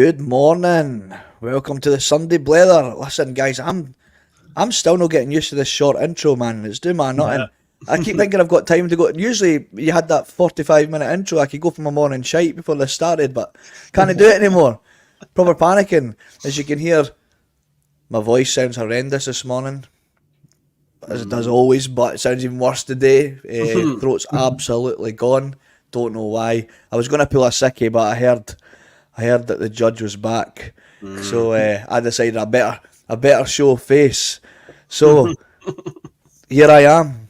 Good morning. Welcome to the Sunday Blether. Listen, guys, I'm still not getting used to this short intro, man. It's doing my nothing. I keep thinking I've got time to go. Usually, you had that 45-minute intro. I could go for my morning shite before this started, but can't do it anymore. Proper panicking. As you can hear, my voice sounds horrendous this morning, as it does always, but it sounds even worse today. Throat's absolutely gone. Don't know why. I was going to pull a sickie, but I heard that the judge was back, so I decided I better show face. So here I am,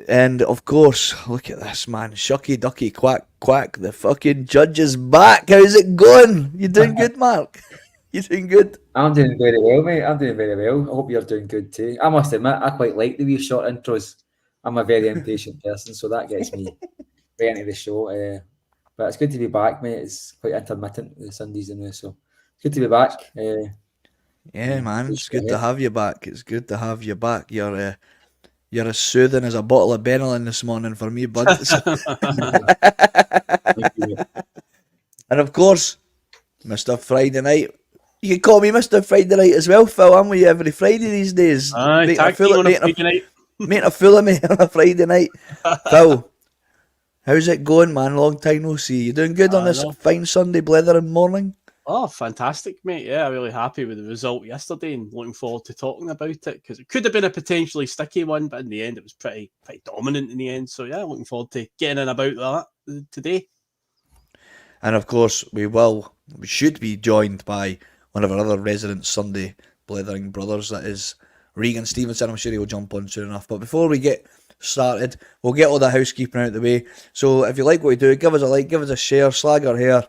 and of course, look at this, man. Shucky ducky quack quack. The fucking judge is back. How's it going? You doing good, Mark? You doing good? I'm doing very well, mate. I'm doing very well. I hope you're doing good too. I must admit, I quite like the wee short intros. I'm a very impatient person, so that gets me right into the show. But it's good to be back, mate. It's quite intermittent, the Sundays in there, so it's good to be back. Yeah, man, it's good to have you back. It's good to have you back. You're as soothing as a bottle of Benylin this morning for me, bud. And of course, Mr. Friday Night. You can call me Mr. Friday Night as well, Phil. I'm with you every Friday these days. Making a fool of me on a Friday night. Phil, how's it going, man? Long time no see. You doing good on this fine Sunday blethering morning? Oh, fantastic, mate. Yeah, I'm really happy with the result yesterday and looking forward to talking about it because it could have been a potentially sticky one, but in the end it was pretty dominant in the end. So yeah, looking forward to getting in about that today. And of course, we should be joined by one of our other resident Sunday blethering brothers, that is Regan Stevenson. I'm sure he'll jump on soon enough. But before we get started, we'll get all the housekeeping out of the way. So if you like what we do, give us a like, give us a share, slag our hair,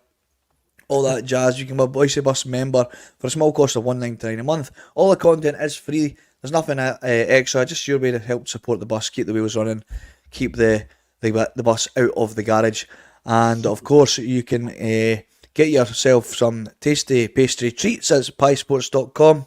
all that jazz. You can be a Bhoycie Bus member for a small cost of $1.99 a month. All the content is free. There's nothing extra. Just your way to help support the bus, keep the wheels running, keep the bus out of the garage. And of course, you can get yourself some tasty pastry treats at piesports.com.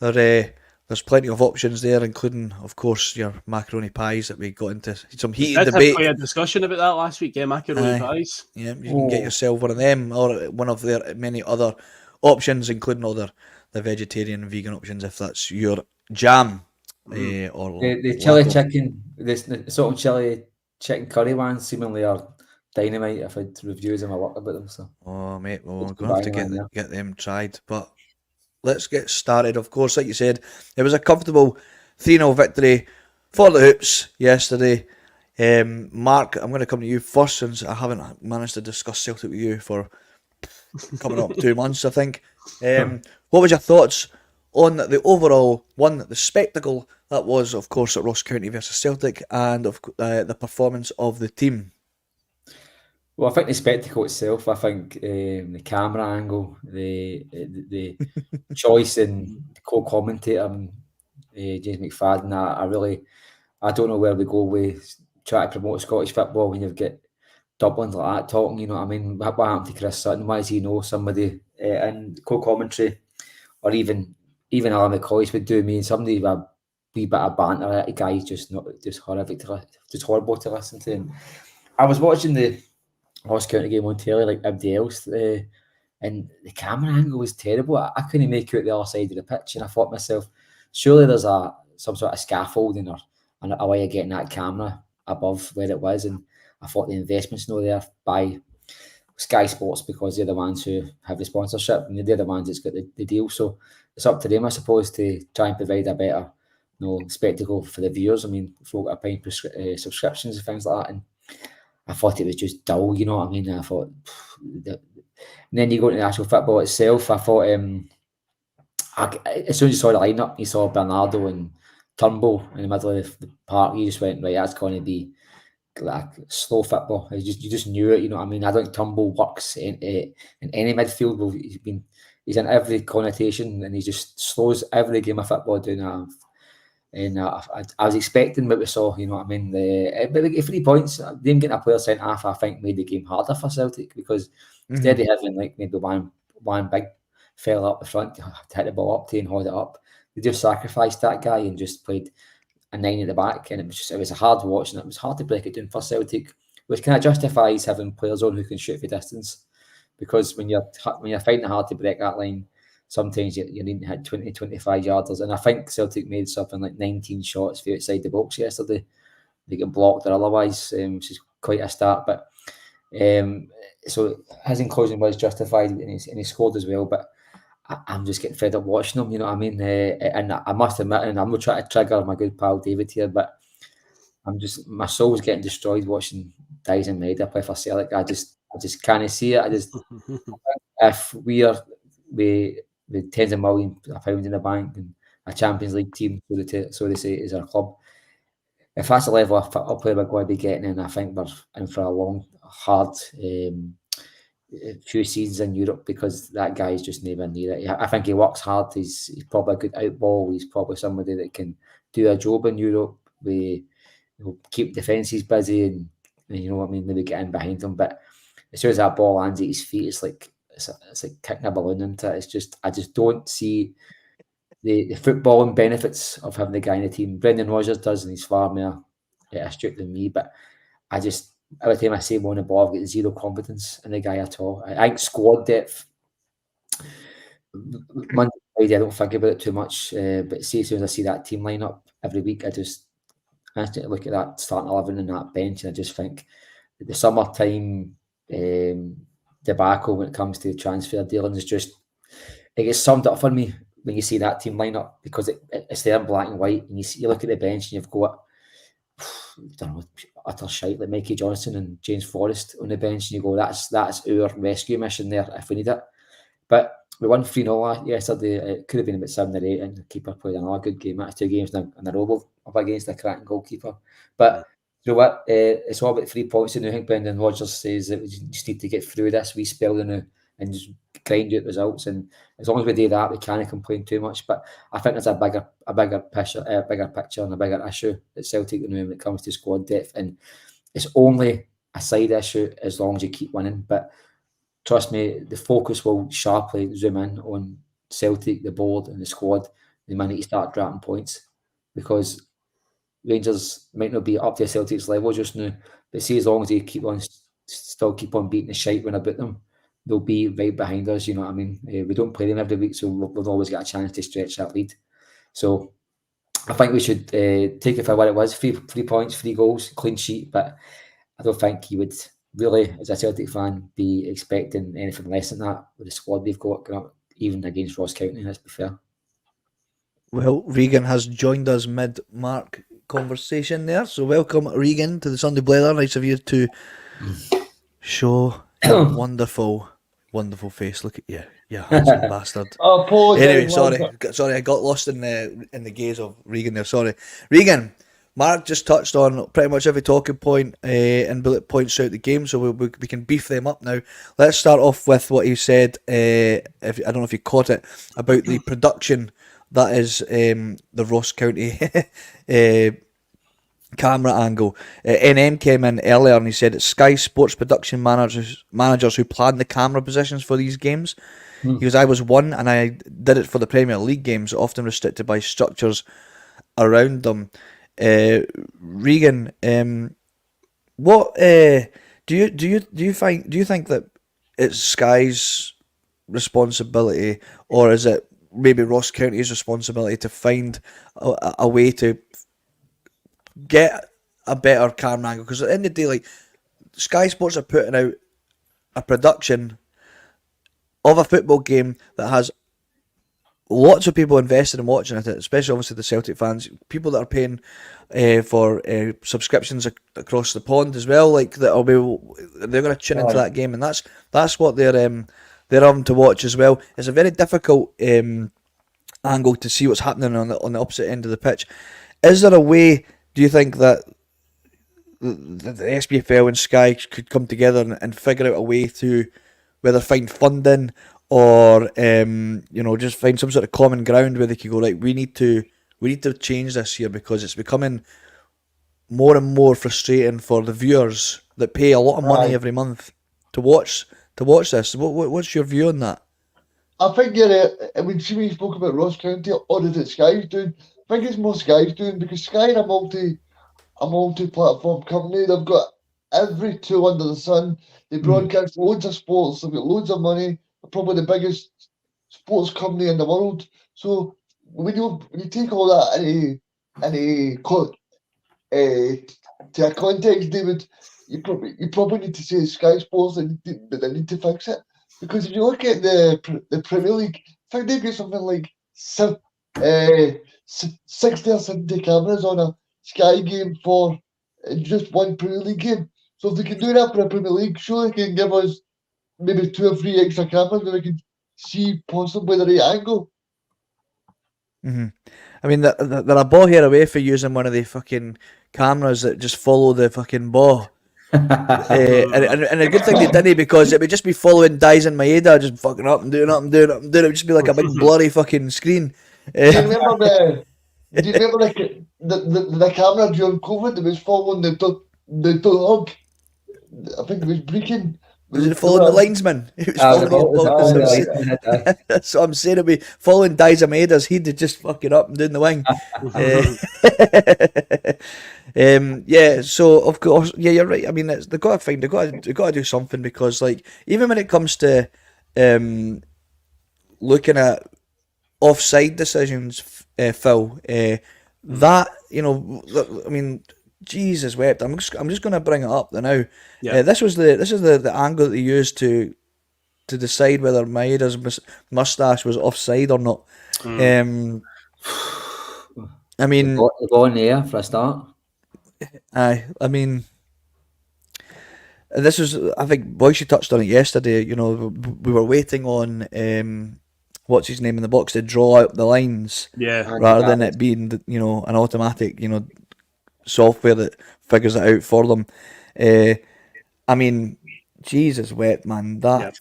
There's plenty of options there, including, of course, your macaroni pies that we got into some heated debate. We had a discussion about that last week, macaroni pies. Yeah, you can get yourself one of them or one of their many other options, including all the vegetarian and vegan options, if that's your jam. Or the chili chicken, the salt and chili chicken curry ones seemingly are dynamite. I've had reviews in my work about them. So. Oh, mate, well, I'm going to have to get them tried, but let's get started. Of course, like you said, it was a comfortable 3-0 victory for the Hoops yesterday. Mark, I'm going to come to you first since I haven't managed to discuss Celtic with you for coming up 2 months, I think. What was your thoughts on the overall one, the spectacle that was, of course, at Ross County versus Celtic, and of the performance of the team? Well, I think the spectacle itself, I think the camera angle, the choice in the co-commentator, James McFadden, I don't know where we go with trying to promote Scottish football when you've got Dublins like that talking, you know what I mean? What happened to Chris Sutton? Why does he know somebody in co-commentary? Or even Alan McCoy would do me and somebody with a wee bit of banter. That guy's just horrific just horrible to listen to. And I was watching the Ross County game on telly like everybody else, and the camera angle was terrible. I couldn't make out the other side of the pitch, and I thought to myself, surely there's some sort of scaffolding or a way of getting that camera above where it was. And I thought the investment's not there by Sky Sports because they're the ones who have the sponsorship and they're the ones that's got the deal. So it's up to them, I suppose, to try and provide a better spectacle for the viewers. I mean, folk are paying subscriptions and things like that, and I thought it was just dull, you know what I mean? I thought, and then you go into the actual football itself. I thought, as soon as you saw the lineup, you saw Bernardo and Turnbull in the middle of the park. You just went, right, that's going to be like slow football. You just knew it, you know what I mean? I don't think Turnbull works in any midfield. Well, he's in every connotation, and he just slows every game of football down. And I was expecting what we saw, you know what I mean? But 3 points, them getting a player sent off, I think, made the game harder for Celtic because instead of having like maybe one big fella up the front to hit the ball up to and hold it up, they just sacrificed that guy and just played a 9 at the back. And it was a hard watch, and it was hard to break it down for Celtic, which kind of justifies having players on who can shoot for distance because when you're finding it hard to break that line, sometimes you need to hit 20, 25 yarders. And I think Celtic made something like 19 shots for outside the box yesterday. They get blocked or otherwise, which is quite a start. But so his inclusion was justified, and he scored as well. But I'm just getting fed up watching him, you know what I mean? And I must admit, and I'm not trying to trigger my good pal David here, but my soul's getting destroyed watching Dies and Maida play for Celtic. I just can't see it. If we are with tens of millions of pounds in the bank and a Champions League team, so they say, is our club. If that's the level of football player we're going to be getting in, I think we're in for a long, hard few seasons in Europe, because that guy is just never near it. I think he works hard. He's probably a good outball. He's probably somebody that can do a job in Europe. We keep defences busy and you know what I mean, maybe get in behind him. But as soon as that ball lands at his feet, it's like kicking a balloon into it. It's just, I just don't see the footballing benefits of having the guy in the team. Brendan Rodgers does, and he's far more astute than me. But I just, every time I say him on the ball, I've got zero confidence in the guy at all. I think squad depth, Monday, Friday, I don't think about it too much. But see, as soon as I see that team line up every week, I look at that starting 11 and that bench, and I just think the summertime debacle when it comes to transfer dealings is just, it gets summed up for me when you see that team line up, because it's there in black and white, and you look at the bench and you've got utter shite like Mikey Johnson and James Forrest on the bench, and you go, that's our rescue mission there if we need it. But we won 3-0 yesterday. It could have been about 7 or 8, and the keeper played another good game. That's 2 games in a row up against a cracking goalkeeper. But you know what? It's all about 3 points. And I think Brendan Rodgers says that we just need to get through this wee spell now and just grind out results. And as long as we do that, we can't complain too much. But I think there's a bigger picture and a bigger issue at Celtic when it comes to squad depth. And it's only a side issue as long as you keep winning. But trust me, the focus will sharply zoom in on Celtic, the board, and the squad the minute you start dropping points, because Rangers might not be up to Celtic's level just now, but see, as long as they still keep on beating the shite when about them, they'll be right behind us. You know what I mean? We don't play them every week, so we've always got a chance to stretch that lead. So I think we should take it for what it was: 3 points, 3 goals, clean sheet. But I don't think you would really, as a Celtic fan, be expecting anything less than that with the squad they've got, even against Ross County. Let's be fair. Well, Regan has joined us mid-Marc conversation there, so welcome, Regan, to the Sunday Blether. Nice of you to show your wonderful face. Look at you, you handsome bastard. Anyway, sorry, I got lost in the gaze of Regan there. Sorry, Regan. Mark just touched on pretty much every talking point and bullet points throughout the game, so we can beef them up now. Let's start off with what he said. I don't know if you caught it, about the production that is the Ross County camera angle. NM came in earlier and he said it's Sky Sports production managers who plan the camera positions for these games. He goes, I was one and I did it for the Premier League games, often restricted by structures around them. Regan, what do you think that it's Sky's responsibility, or is it maybe Ross County's responsibility to find a way to get a better camera angle? Because at the end of the day, like, Sky Sports are putting out a production of a football game that has lots of people invested in watching it, especially obviously the Celtic fans, people that are paying for subscriptions across the pond as well. Like, they're going to tune into that game, and that's what they're having to watch as well. It's a very difficult angle to see what's happening on the opposite end of the pitch. Is there a way, do you think, that the SPFL and Sky could come together and figure out a way to whether find funding or just find some sort of common ground where they could go, right, we need to change this here, because it's becoming more and more frustrating for the viewers that pay a lot of money every month to watch this. What's your view on that? I think when you spoke about Ross County, or is it Sky's doing? I think it's more Sky's doing, because Sky are a multi-platform company. They've got every tool under the sun. They broadcast loads of sports. They've got loads of money. They're probably the biggest sports company in the world. So when you take all that to a context, David, you probably need to say Sky Sports, but they need to fix it, because if you look at the Premier League, I think they've got something like 60 or 70 cameras on a Sky game for just one Premier League game. So if they can do that for a Premier League, surely they can give us maybe 2 or 3 extra cameras where we can see possibly the right angle. I mean, they're a ball hair away for using one of the fucking cameras that just follow the fucking ball. And a good thing they didn't, because it would just be following Dyson Maeda, just fucking up and doing up and doing up and doing it. It would just be like a big blurry fucking screen. Do you remember the camera during COVID that was following the dog? I think it was Breaking. Was it following the linesman? It was following his ball. That's what I'm saying. It'd be following Dyson Maeda's. He'd just fucking up and doing the wing. Yeah, so of course, yeah, you're right. I mean, they've got to do something, because like, even when it comes to looking at offside decisions, Phil, that, you know, I mean, Jesus wept. I'm just going to bring it up now. Yeah. This is the angle that they used to decide whether Maeda's mustache was offside or not. I mean, go on there for a start. I mean, this was, I think Bhoycie touched on it yesterday. You know, we were waiting on what's his name in the box to draw out the lines, rather than it being, you know, an automatic, you know, software that figures it out for them. I mean, Jesus wept, man. That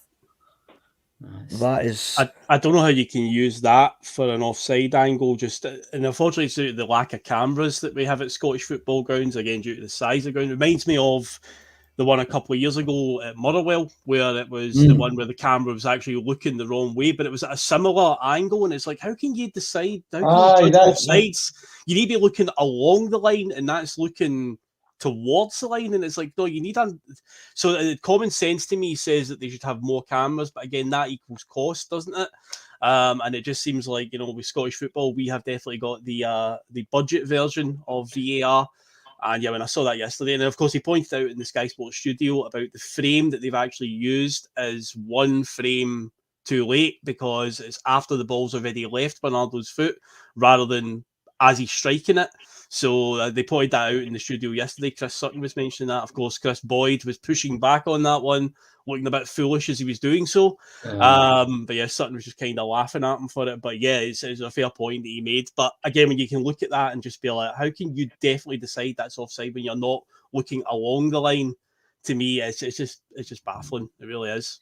is. I don't know how you can use that for an offside angle. And unfortunately, it's due to the lack of cameras that we have at Scottish football grounds, again due to the size of the ground. It reminds me of the one a couple of years ago at Motherwell, where it was the one where the camera was actually looking the wrong way, but it was at a similar angle. And it's like, how can you decide? How can you judge offsides? You need to be looking along the line, and that's looking towards the line. And it's like, no, you need so common sense to me says that they should have more cameras, but again, that equals cost, doesn't it? And it just seems like, you know, with Scottish football, we have definitely got the budget version of VAR. And yeah, when I saw that yesterday, and of course he pointed out in the Sky Sports studio about the frame that they've actually used is one frame too late, because it's after the ball's already left Bernardo's foot rather than as he's striking it. So they pointed that out in the studio yesterday. Chris Sutton was mentioning that. Of course, Chris Boyd was pushing back on that one, looking a bit foolish as he was doing so. But yeah, Sutton was just kind of laughing at him for it. But yeah, it's a fair point that he made. But again, when you can look at that and just be like, how can you definitely decide that's offside when you're not looking along the line? To me, it's just baffling. It really is.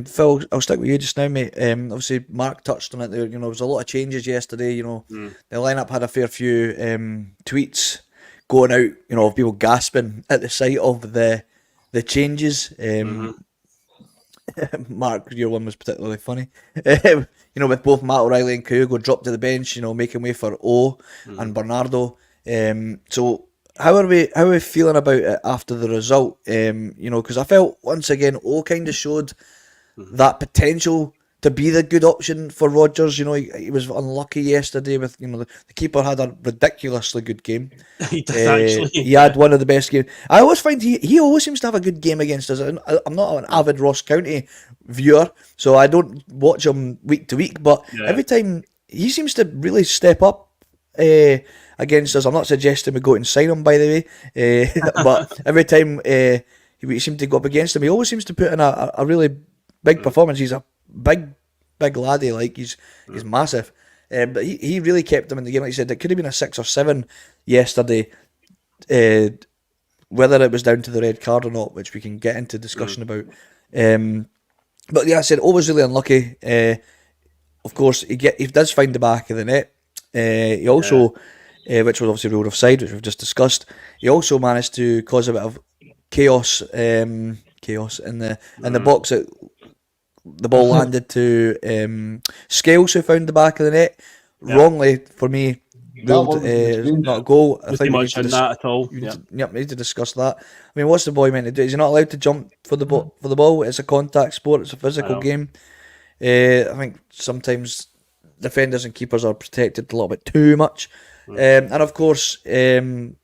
Phil, I'll stick with you just now, mate. Obviously, Mark touched on it there. You know, there was a lot of changes yesterday. You know, the lineup had a fair few tweets going out, you know, of people gasping at the sight of the changes. Mark, your one was particularly funny. You know, with both Matt O'Reilly and Kyogo dropped to the bench, you know, making way for O and Bernardo. So how are we feeling about it after the result? You know, because I felt once again O kind of showed that potential to be the good option for Rodgers. You know, he was unlucky yesterday with, you know, the keeper had a ridiculously good game. He did actually. He had one of the best games. I always find he always seems to have a good game against us. I'm not an avid Ross County viewer, so I don't watch him week to week, but every time he seems to really step up against us. I'm not suggesting we go and sign him, by the way, but every time we seem to go up against him, he always seems to put in a really big performance. He's a big laddie, like he's massive. But he really kept them in the game. Like you said, it could have been a 6 or 7 yesterday, whether it was down to the red card or not, which we can get into discussion about. But yeah, I said, always really unlucky. Of course, he does find the back of the net. He also, which was obviously ruled offside, which we've just discussed. He also managed to cause a bit of chaos in the box. The ball landed to Scales, who found the back of the net. Wrongly for me, That one was a mistake. not a goal. I Pretty think we need much to on that at all. we Yeah. need to discuss that. I mean, what's the boy meant to do? Is he not allowed to jump for the ball? It's a contact sport. It's a physical know. game. I think sometimes defenders and keepers are protected a little bit too much, and of course, his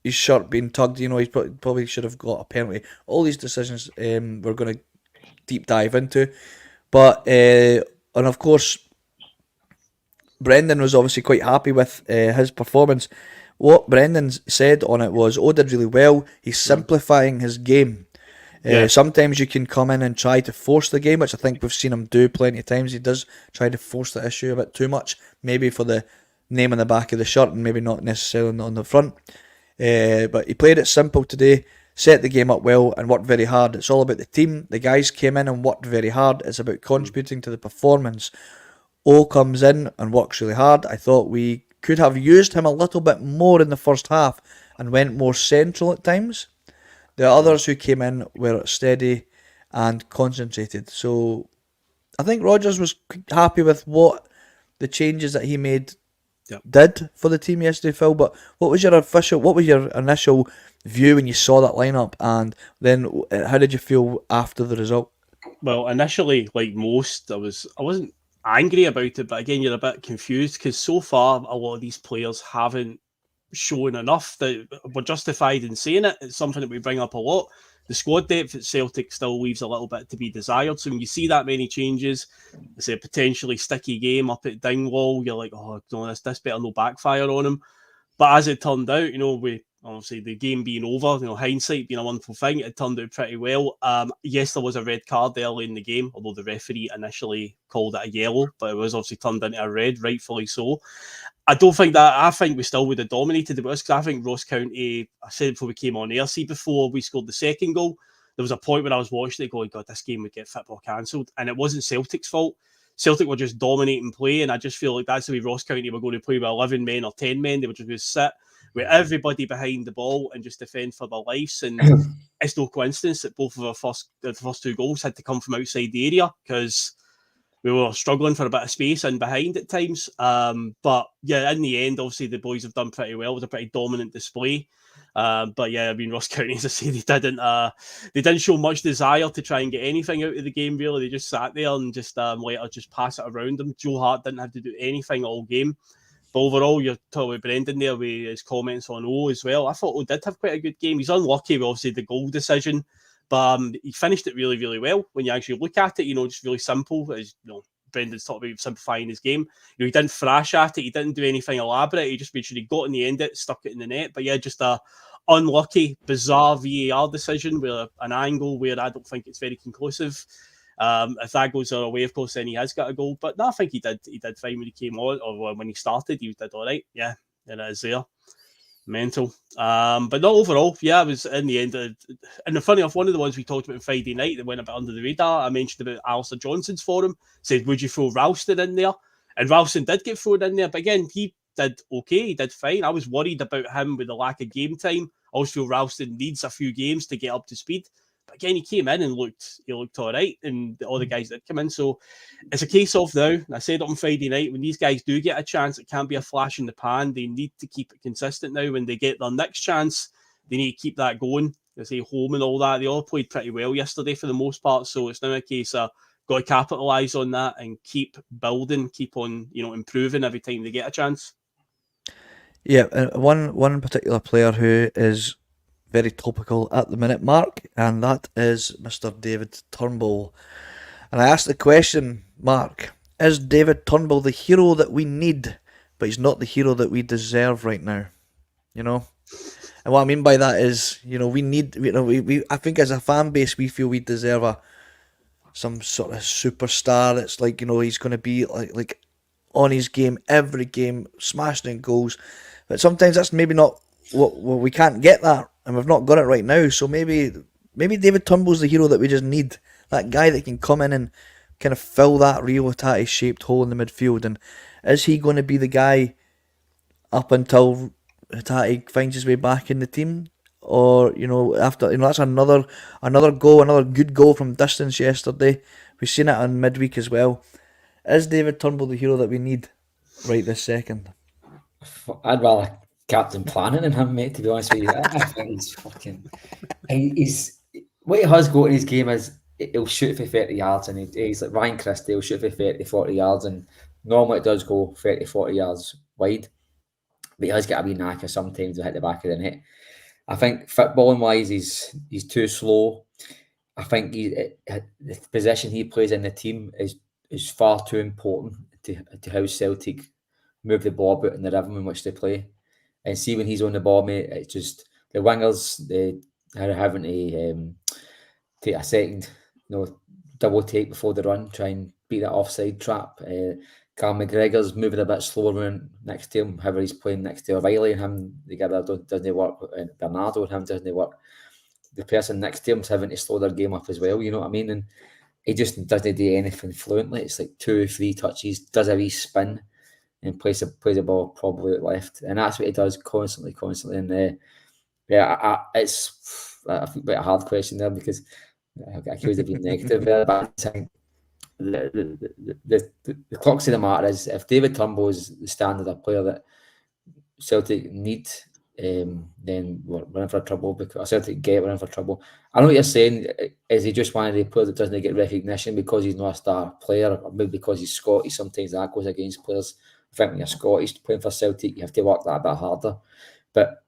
shirt being tugged. You know, he probably should have got a penalty. All these decisions we're going to deep dive into, but and of course, Brendan was obviously quite happy with his performance. What Brendan said on it was, did really well. He's simplifying his game. Sometimes you can come in and try to force the game, which I think we've seen him do plenty of times. He does try to force the issue a bit too much, maybe for the name on the back of the shirt and maybe not necessarily on the front. But he played it simple today, set the game up well and worked very hard. It's all about the team. The guys came in and worked very hard. It's about contributing to the performance. Comes in and works really hard. I thought we could have used him a little bit more in the first half and went more central at times. The others who came in were steady and concentrated. So I think Rodgers was happy with what the changes that he made did for the team yesterday, Phil. But what was your initial view when you saw that lineup, and then how did you feel after the result? Well, initially, like most, I wasn't angry about it, but again, you're a bit confused because so far a lot of these players haven't shown enough that we're justified in saying it. It's something that we bring up a lot. The squad depth at Celtic still leaves a little bit to be desired. So when you see that many changes, it's a potentially sticky game up at Dingwall, you're like, oh no, this better no backfire on him. But as it turned out, we obviously the game being over, hindsight being a wonderful thing, it turned out pretty well. Yes, there was a red card early in the game, although the referee initially called it a yellow, but it was obviously turned into a red, rightfully so. I think we still would have dominated the West, because I think Ross County, I said before we came on air, before we scored the second goal, there was a point where I was watching it going, God, this game would get football cancelled. And it wasn't Celtic's fault. Celtic were just dominating play, and I just feel like that's the way Ross County were going to play with 11 men or 10 men. They were just going to sit with everybody behind the ball and just defend for their lives. And it's no coincidence that both of the first two goals had to come from outside the area, because we were struggling for a bit of space in behind at times. But yeah, in the end, obviously the boys have done pretty well. It was a pretty dominant display. But yeah, I mean, Ross County, as I say, they didn't show much desire to try and get anything out of the game, really. They just sat there and just let us just pass it around them. Joe Hart didn't have to do anything all game. But overall, you're talking with Brendan there with his comments on O as well. I thought O did have quite a good game. He's unlucky with obviously the goal decision, but he finished it really, really well. When you actually look at it, just really simple. As Brendan's talked about simplifying his game. He didn't thrash at it. He didn't do anything elaborate. He just made sure he got in the end it, stuck it in the net. But yeah, just a unlucky, bizarre VAR decision with an angle where I don't think it's very conclusive. If that goes our way, of course, then he has got a goal. But no, I think he did fine when he came on, or when he started, he did all right. Yeah, it is there. Mental. But not overall. Yeah, it was in the end. And funny enough, one of the ones we talked about on Friday night that went a bit under the radar, I mentioned about Alistair Johnson's forum, said, would you throw Ralston in there? And Ralston did get thrown in there. But again, he did okay. He did fine. I was worried about him with the lack of game time. I always feel Ralston needs a few games to get up to speed. But again, he came in and looked all right, and all the guys did come in. So it's a case of now, and I said it on Friday night, when these guys do get a chance, it can't be a flash in the pan. They need to keep it consistent now. When they get their next chance, they need to keep that going. They say home and all that. They all played pretty well yesterday for the most part. So it's now a case of got to capitalise on that and keep building, keep on, improving every time they get a chance. Yeah, one particular player who is very topical at the minute, Mark, and that is Mr. David Turnbull. And I asked the question, Mark, is David Turnbull the hero that we need, but he's not the hero that we deserve right now? And what I mean by that is, we need, I think as a fan base, we feel we deserve some sort of superstar that's like, he's going to be like on his game, every game, smashing in goals. But sometimes that's maybe not what we can't get that. And we've not got it right now, so maybe David Turnbull's the hero that we just need. That guy that can come in and kind of fill that Rio Hatate-shaped hole in the midfield. And is he going to be the guy up until Hatate finds his way back in the team? Or, after, that's another goal, another good goal from distance yesterday. We've seen it on midweek as well. Is David Turnbull the hero that we need right this second? I'd rather Captain Planet than him, mate, to be honest with you. I think he's fucking... He's... What he has got in his game is he'll shoot for 30 yards, and he's like Ryan Christie, he'll shoot for 30, 40 yards, and normally it does go 30, 40 yards wide. But he has got a wee knacker sometimes to hit the back of the net. I think footballing-wise, he's too slow. I think the position he plays in the team is far too important to how Celtic move the ball about in the rhythm in which they play. And see, when he's on the ball, mate, it's just the wingers, they are having to take a second, double take before the run, try and beat that offside trap. Carl McGregor's moving a bit slower next to him, however he's playing next to O'Reilly and him together doesn't work, and Bernardo and him doesn't work. The person next to him's having to slow their game up as well, you know what I mean? And he just doesn't do anything fluently. It's like 2-3 touches, does a wee spin, and plays the ball probably out left. And that's what he does constantly. And it's a bit a hard question there, because I get accused of being negative there, but I think the crux of the matter is, if David Turnbull is the standard of player that Celtic need, then we're in for trouble, because Celtic we're in for trouble. I know what you're saying. Is he just one of the players that doesn't get recognition because he's not a star player, or maybe because he's Scottish? Sometimes that goes against players. I think when you're Scottish playing for Celtic, you have to work that a bit harder. But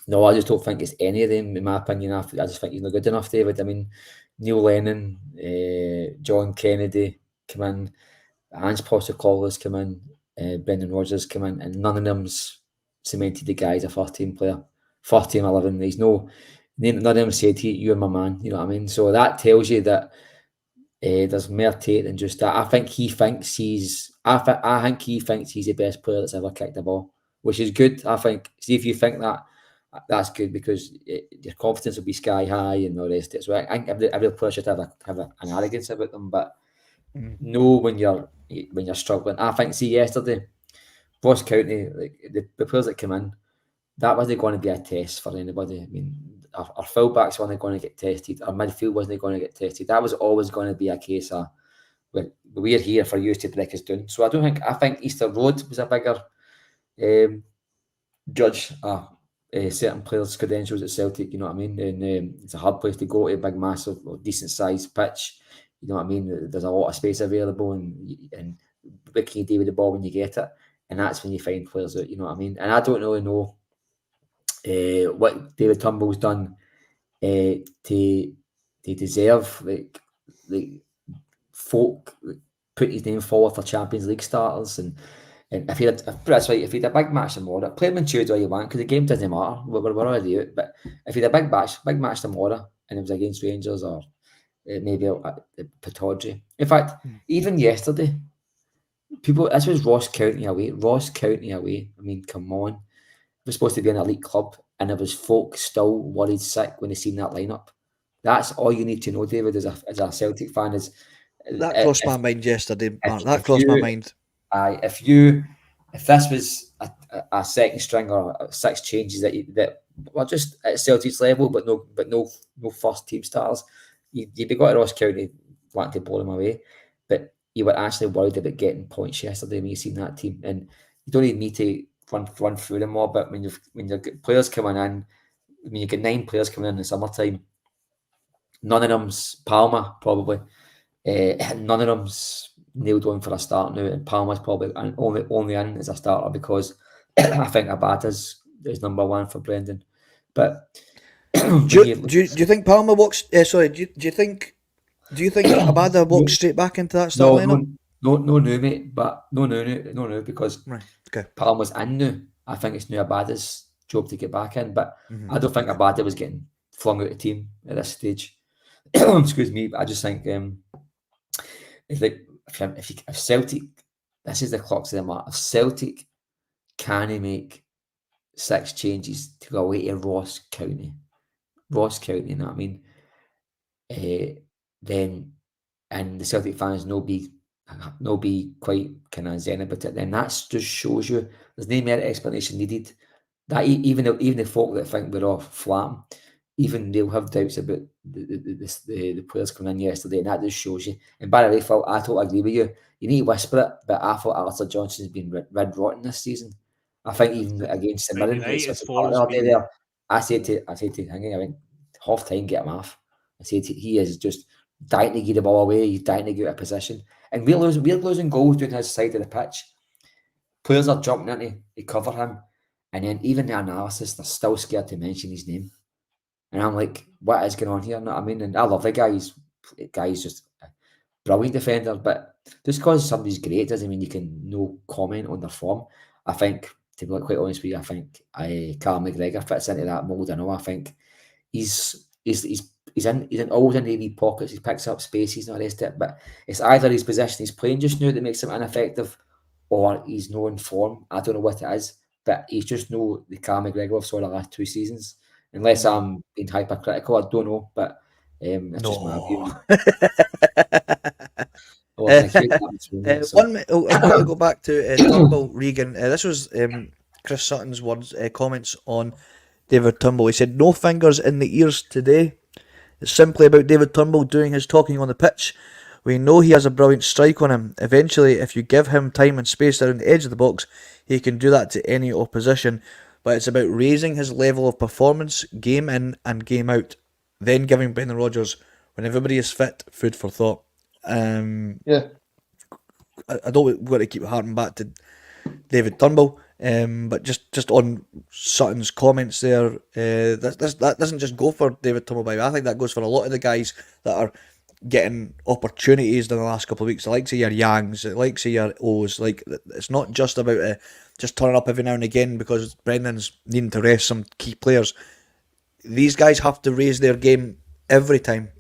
no, I just don't think it's any of them, in my opinion. I just think he's not good enough, David. I mean, Neil Lennon, John Kennedy come in, Ange Postecoglou's come in, Brendan Rodgers come in, and none of them's cemented the guy as a first team player, first team 11. None of them said, "You're my man." You know what I mean? So that tells you that there's more to it than just that. I think he thinks he's the best player that's ever kicked the ball, which is good. I think. See, if you think that, that's good, because your confidence will be sky high and all the rest of it. So I think every player should have an arrogance about them, but know when you're struggling. I think, see, yesterday, Ross County, like the players that came in, that wasn't going to be a test for anybody. I mean, our fullbacks weren't going to get tested. Our midfield wasn't going to get tested. That was always going to be a case of, we're here for you to break us down. So I think Easter Road was a bigger judge certain players' credentials at Celtic, you know what I mean? And it's a hard place to go to, a big, massive, decent sized pitch. You know what I mean? There's a lot of space available, and what can you do with the ball when you get it? And that's when you find players out, you know what I mean? And I don't really know what David Turnbull's done to deserve like folk put his name forward for Champions League starters. And if he had a big match tomorrow, play him and choose all you want, because the game doesn't matter. We're already out. But if he had a big match tomorrow, and it was against Rangers or maybe Pataudry. In fact, even yesterday, this was Ross County away. I mean, come on. We're supposed to be an elite club, and there was folk still worried sick when they seen that lineup. That's all you need to know, David, as a Celtic fan. Is that crossed my mind yesterday, Mark. That crossed my mind. If this was a second string or 6 changes that were just at Celtic's level, but no first team starters, you'd be got to Ross County wanting to blow them away. But you were actually worried about getting points yesterday when you seen that team. And you don't need me to run through them all, but when you've got players coming in, when you get 9 players coming in the summertime, none of them's Palma, probably. None of them's nailed on for a start now, and Palma's probably only in as a starter because I think Abada's is number 1 for Brendan. But do you think Palma walks? Sorry, do you think Abada walks straight back into that start lineup? No, mate. But no, because right, okay. Palma's in now. I think it's now Abada's job to get back in, but I don't think Abada was getting flung out of the team at this stage. Excuse me, but I just think if Celtic, this is the crux of the matter. If Celtic can make 6 changes to go away to Ross County, you know what I mean? Then, and the Celtic fans no be quite kind of zen about it, then that just shows you there's no more explanation needed. That even the folk that think we're off flat, even they'll have doubts about the players coming in yesterday, and that just shows you. And by the way, Phil, I totally agree with you. You need to whisper it, but I thought Alistair Johnson's been red rotten this season. I think even against the Mirren, United's form has been- there, I said to Hingy, I went, half time, get him off. I said he is just dying to get the ball away, he's dying to get out of position. And we're losing goals down his side of the pitch. Players are jumping in to cover him. And then even the analysis, they're still scared to mention his name. And I'm like, what is going on here? You know what I mean? And I love the guy. Guy's just a brilliant defender. But just because somebody's great doesn't mean you can no comment on their form. I think, to be quite honest with you, I think Callum McGregor fits into that mould. I know. I think he's always in the wee pockets. He picks up spaces and all the rest of it. But it's either his position he's playing just now that makes him ineffective, or he's no in form. I don't know what it is, but he's just no the Callum McGregor I've saw the last 2 seasons. Unless I'm being hypercritical, I don't know. But it's just my view. I'm going to go back to Turnbull, Regan. This was Chris Sutton's words, comments on David Turnbull. He said, "No fingers in the ears today. It's simply about David Turnbull doing his talking on the pitch. We know he has a brilliant strike on him. Eventually, if you give him time and space around the edge of the box, he can do that to any opposition. But it's about raising his level of performance, game in and game out. Then giving Brendan Rodgers, when everybody is fit, food for thought." Yeah. I don't want to keep harping back to David Turnbull, but just on Sutton's comments there, that doesn't just go for David Turnbull, by the way. I think that goes for a lot of the guys that are getting opportunities in the last couple of weeks, the likes of your Yangs, the likes of your O's. Like, it's not just about just turning up every now and again because Brendan's needing to rest some key players. These guys have to raise their game every time.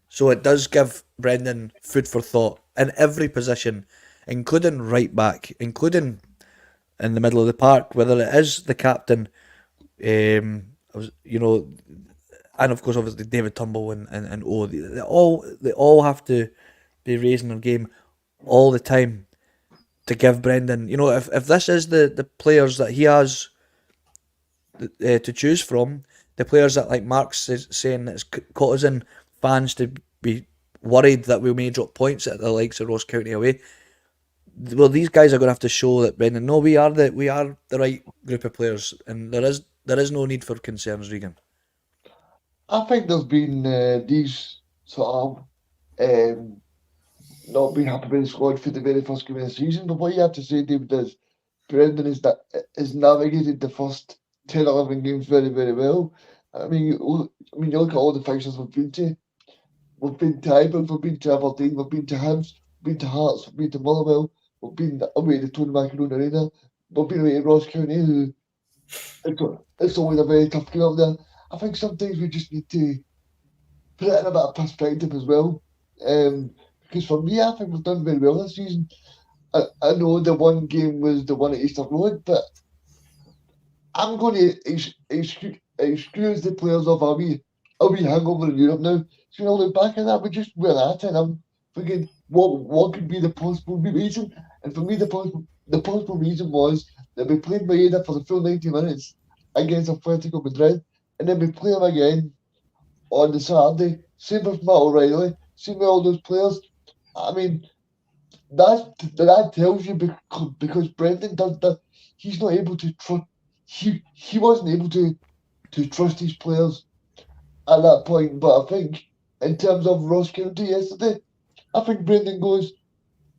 So it does give Brendan food for thought in every position, including right back, including in the middle of the park, whether it is the captain, and of course obviously David Turnbull and O. They all have to be raising their game all the time to give Brendan. If this is the players that he has to choose from, the players that, like Mark's saying, that's causing fans to be worried that we may drop points at the likes of Ross County away. Well, these guys are going to have to show that, Brendan, no, we are the right group of players, and there is no need for concerns, Regan. I think there's been these sort of not being happy with the squad for the very first game of the season. But what you have to say, David, is Brendan is navigated the first 10, 11 games very, very well. I mean, you look at all the fixtures we've been to. We've been to Ibrox, we've been to Aberdeen, we've been to Hibs, we've been to Hearts, we've been to Motherwell, we've been away to the Tony Macaroon Arena, we've been away to Ross County, who it's always a very tough game up there. I think sometimes we just need to put it in a bit of perspective as well. Because for me, I think we've done very well this season. I know the one game was the one at Easter Road, but I'm going to excuse the players of a wee hangover in Europe now. So when I look back at that, we just were at it, and I'm thinking, what could be the possible reason? And for me, the possible reason was that we played Maeda for the full 90 minutes against Atletico Madrid, and then we play him again on the Saturday. Same with Matt O'Reilly, same with all those players. I mean, that tells you because Brendan does that. He's not able to trust. He wasn't able to trust his players at that point. But I think in terms of Ross County yesterday, I think Brendan goes,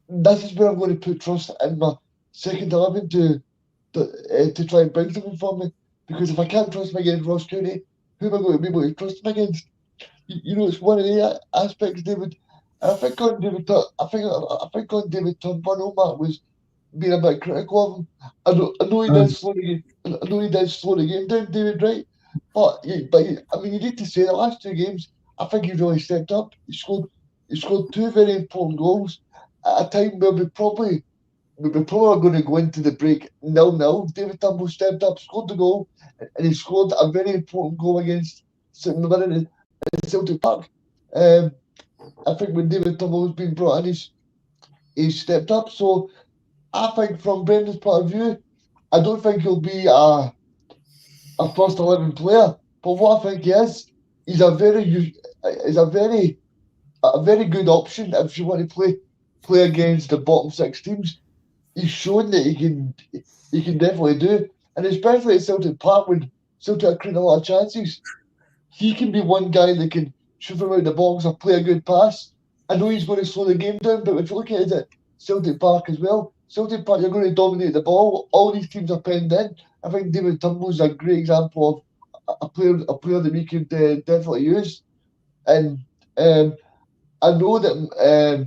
this is where I'm going to put trust in my second 11 to try and bring something for me. Because if I can't trust him against Ross County, who am I going to be able to trust him against? It's one of the aspects, David. I think on David Turnbull, Matt was being a bit critical of him. I know he did slow the game down, David, right? But I mean, you need to say the last 2 games, I think he really stepped up. He scored 2 very important goals at a time where we probably are going to go into the break 0-0. David Turnbull stepped up, scored the goal, and he scored a very important goal against St Mirren in Celtic Park. I think when David Turnbull has been brought in, he's stepped up. So I think from Brendan's point of view, I don't think he'll be a first 11 player. But what I think he is, he's a very good option if you want to play against the bottom 6 teams. he's shown that he can definitely do. And especially at Celtic Park, when Celtic are creating a lot of chances, he can be one guy that can shoot from out the box or play a good pass. I know he's going to slow the game down, but if you look at it at Celtic Park as well, Celtic Park, you're going to dominate the ball. All these teams are penned in. I think David Turnbull is a great example of a player that we could definitely use. And I know that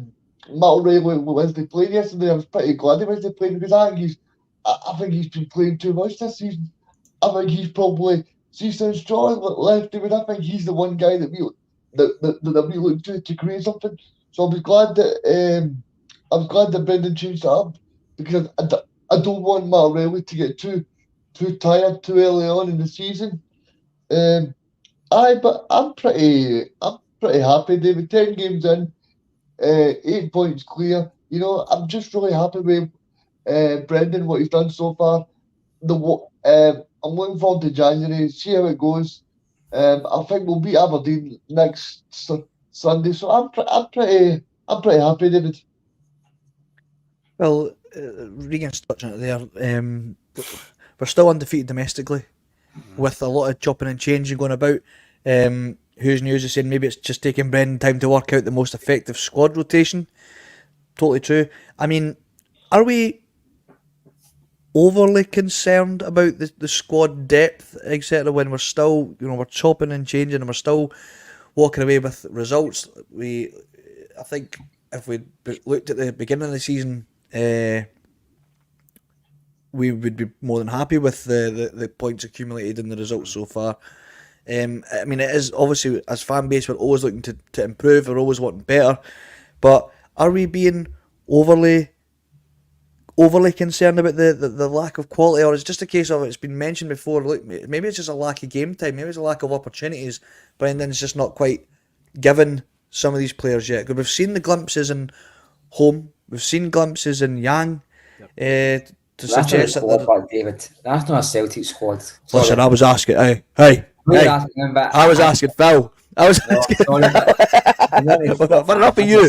Matt O'Reilly Wednesday played yesterday. I was pretty glad he Wednesday played because I think he's been playing too much this season. I think he's probably season strong left him, and I think he's the one guy that we look to create something. So I was glad that Brendan changed it up because I don't want Matt O'Reilly to get too tired too early on in the season. But I'm pretty happy, David. 10 games in, 8 points clear. You know, I'm just really happy with Brendan, what he's done so far. I'm looking forward to January, see how it goes. I think we'll beat Aberdeen next Sunday, so I'm pretty happy, David. Well, Regan's touching it there. We're still undefeated domestically, with a lot of chopping and changing going about. Whose news is saying maybe it's just taking Brendan time to work out the most effective squad rotation. Totally true. I mean, are we overly concerned about the squad depth, etc., when we're still, we're chopping and changing and we're still walking away with results? I think if we looked at the beginning of the season, we would be more than happy with the points accumulated and the results so far. I mean, it is obviously, as fan base, we're always looking to improve, we're always wanting better, but are we being overly concerned about the lack of quality, or is it just a case of, it's been mentioned before, look, maybe it's just a lack of game time, maybe it's a lack of opportunities, Brendan's just not quite given some of these players yet? Because we've seen the glimpses in Home, we've seen glimpses in Yang, to That's suggest not a squad, back, David. That's not a Celtic squad. Sorry. Listen, I was asking, hey, I was asking Phil. I was asking Phil. I've had enough of you.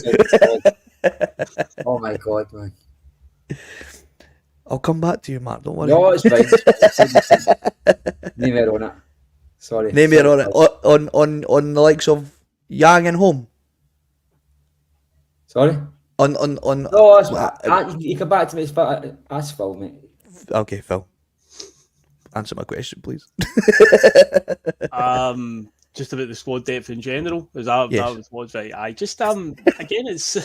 Oh my God, man. I'll come back to you, Mark, don't worry. No, it's fine. Name it on it. Sorry. Name it on it. On the likes of Yang and Home. Sorry? On No, you come back to me. That's Phil, mate. Okay, Phil. Answer my question, please. Just about the squad depth in general. Is that Yes. was right? I just again, it's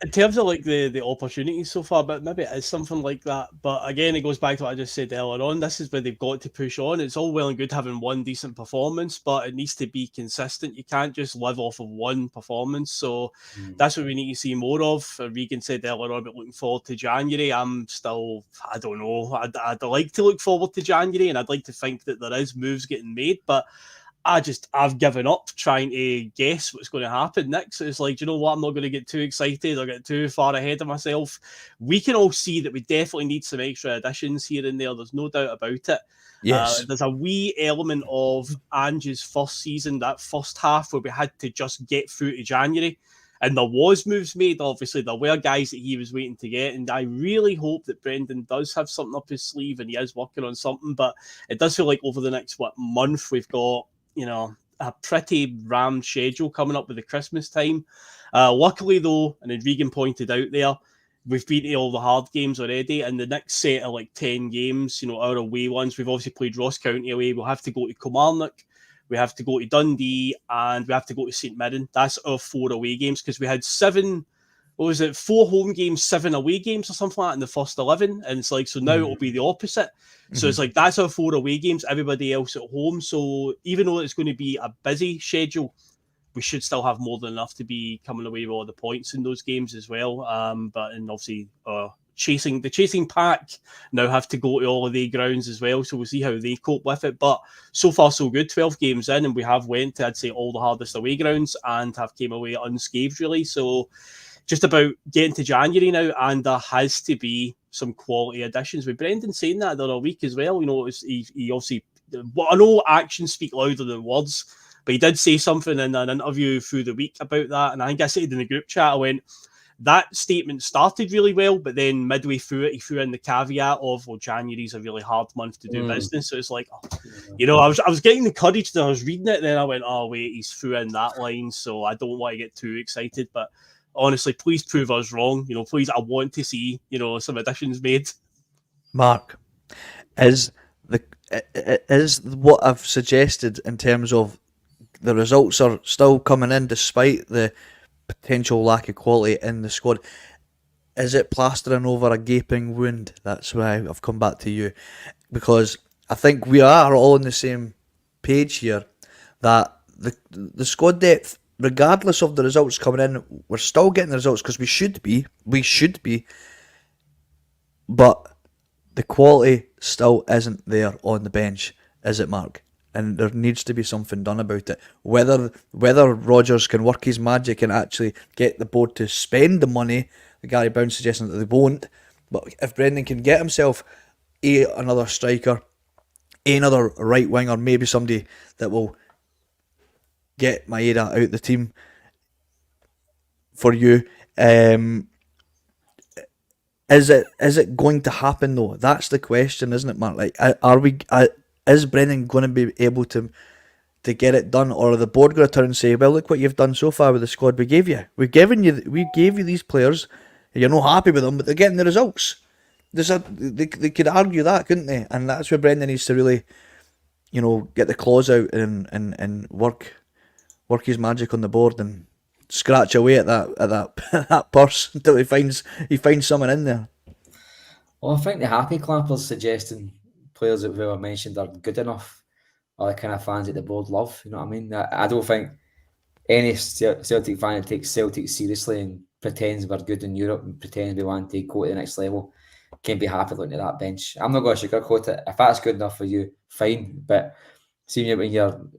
in terms of like the opportunities so far, but maybe it is something like that. But again, it goes back to what I just said earlier on. This is where they've got to push on. It's all well and good having one decent performance, but it needs to be consistent. You can't just live off of one performance. So that's what we need to see more of. Regan said earlier on about looking forward to January. I'm still, I don't know. I'd like to look forward to January, and I'd like to think that there is moves getting made, but I've given up trying to guess what's going to happen next. It's like, you know what? I'm not going to get too excited or get too far ahead of myself. We can all see that we definitely need some extra additions here and there. There's no doubt about it. Yes. There's a wee element of Ange's first season, that first half, where we had to just get through to January. And there was moves made, obviously. There were guys that he was waiting to get. And I really hope that Brendan does have something up his sleeve and he is working on something. But it does feel like over the next, month, we've got, a pretty rammed schedule coming up with the Christmas time. Luckily, though, and as Regan pointed out there, we've beaten all the hard games already. And the next set of 10 games, our away ones, we've obviously played Ross County away. We'll have to go to Kilmarnock. We have to go to Dundee, and we have to go to St Mirren. That's our 4 away games, because we had 4 home games, 7 away games or something like that in the first 11. And it's like, so now it'll be the opposite. So it's like, that's our 4 away games, everybody else at home. So even though it's going to be a busy schedule, we should still have more than enough to be coming away with all the points in those games as well. And obviously, the chasing pack now have to go to all of the grounds as well. So we'll see how they cope with it. But so far, so good. 12 games in, and we have went to, I'd say, all the hardest away grounds and have came away unscathed, really. So just about getting to January now, and there has to be some quality additions. With Brendan saying that the other week as well, he obviously, I know actions speak louder than words, but he did say something in an interview through the week about that. And I think I said in the group chat, I went, that statement started really well, but then midway through it, he threw in the caveat of, well, January's a really hard month to do business. So it's like, I was getting the courage that I was reading it, and then I went, oh, wait, he's threw in that line, so I don't want to get too excited. But honestly, please prove us wrong. Please, I want to see, some additions made. Mark, is what I've suggested in terms of the results are still coming in despite the potential lack of quality in the squad, is it plastering over a gaping wound? That's why I've come back to you, because I think we are all on the same page here that the squad depth, regardless of the results coming in, we're still getting the results because we should be, but the quality still isn't there on the bench, is it, Mark? And there needs to be something done about it. Whether Rodgers can work his magic and actually get the board to spend the money, Gary Brown's suggesting that they won't, but if Brendan can get himself another striker, another right winger, maybe somebody that will get Maeda out the team for you, is it going to happen though? That's the question, isn't it, Mark? Like, is Brendan going to be able to get it done, or are the board going to turn and say, well, look what you've done so far with the squad we gave you. We gave you these players. You're not happy with them, but they're getting the results. They could argue that, couldn't they? And that's where Brendan needs to really, get the claws out and work his magic on the board and scratch away at that purse until he finds someone in there. Well, I think the happy clappers suggesting players that we were mentioned are good enough, or the kind of fans that the board love. You know what I mean? I don't think any Celtic fan that takes Celtic seriously and pretends we're good in Europe and pretends we want to go to the next level can be happy looking at that bench. I'm not going to sugarcoat it. If that's good enough for you, fine. But see, when you're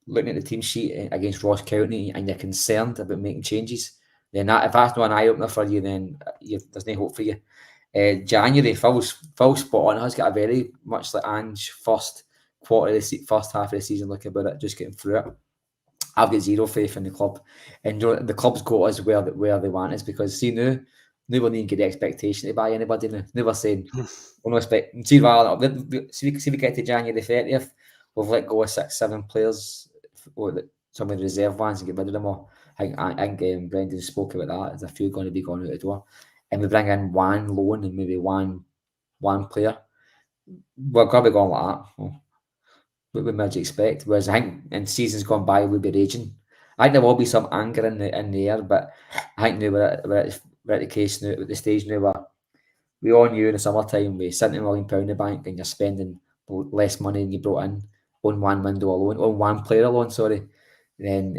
looking at the team sheet against Ross County and you're concerned about making changes, then if that's not an eye opener for you, then there's no hope for you. January, Phil's spot on. Has got a very much like Ange first half of the season. Look about it, just getting through it. I've got zero faith in the club, and the club's got us where they want us, because see now we need to get the expectation to buy anybody now. We're saying we're not expecting. See we get to January 30th, we've let go of 6-7 players, or some of the reserve ones, and get rid of them all. I think Brendan spoke about that. There's a few going to be going out the door, and we bring in one loan and maybe one player. We're going to be going like that. Well, what would you expect? Whereas I think in seasons gone by we'll be raging. I think there will be some anger in the air, but I think now we're at the case now, at the stage now where we all knew in the summertime with £70 million in the bank and you're spending less money than you brought in on one window alone, on one player alone, sorry, then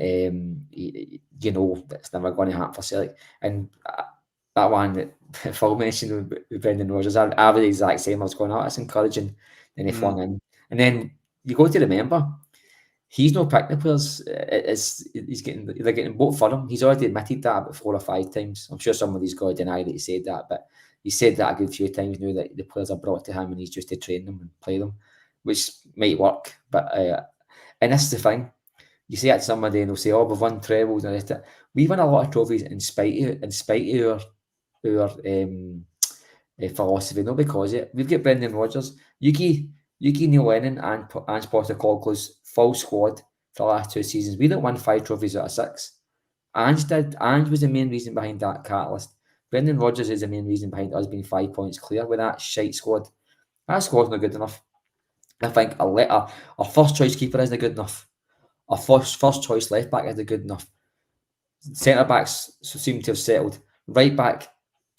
it's never going to happen for Celtic. And that one that Phil mentioned with Brendan Rodgers, I was the exact same. I was going, that's encouraging. Then he flung in. And then you got to remember, he's not picking the players. They're getting both for him. He's already admitted that about 4 or 5 times. I'm sure some of these guys deny that he said that, but he said that a good few times now, that the players are brought to him and he's just to train them and play them, which might work. But and this is the thing. You say it to somebody and they'll say, "Oh, we've won trebles and this." We won a lot of trophies in spite of our philosophy, not because of it. We've got Brendan Rodgers, Yuki Neil Lennon, and Ange Postecoglou's full squad for the last 2 seasons. We didn't win 5 trophies out of 6. Ange did. Ange was the main reason behind that catalyst. Brendan Rodgers is the main reason behind us being 5 points clear with that shite squad. That squad's not good enough. I think our first choice keeper isn't good enough. Our first choice left back isn't good enough. Centre backs seem to have settled. Right back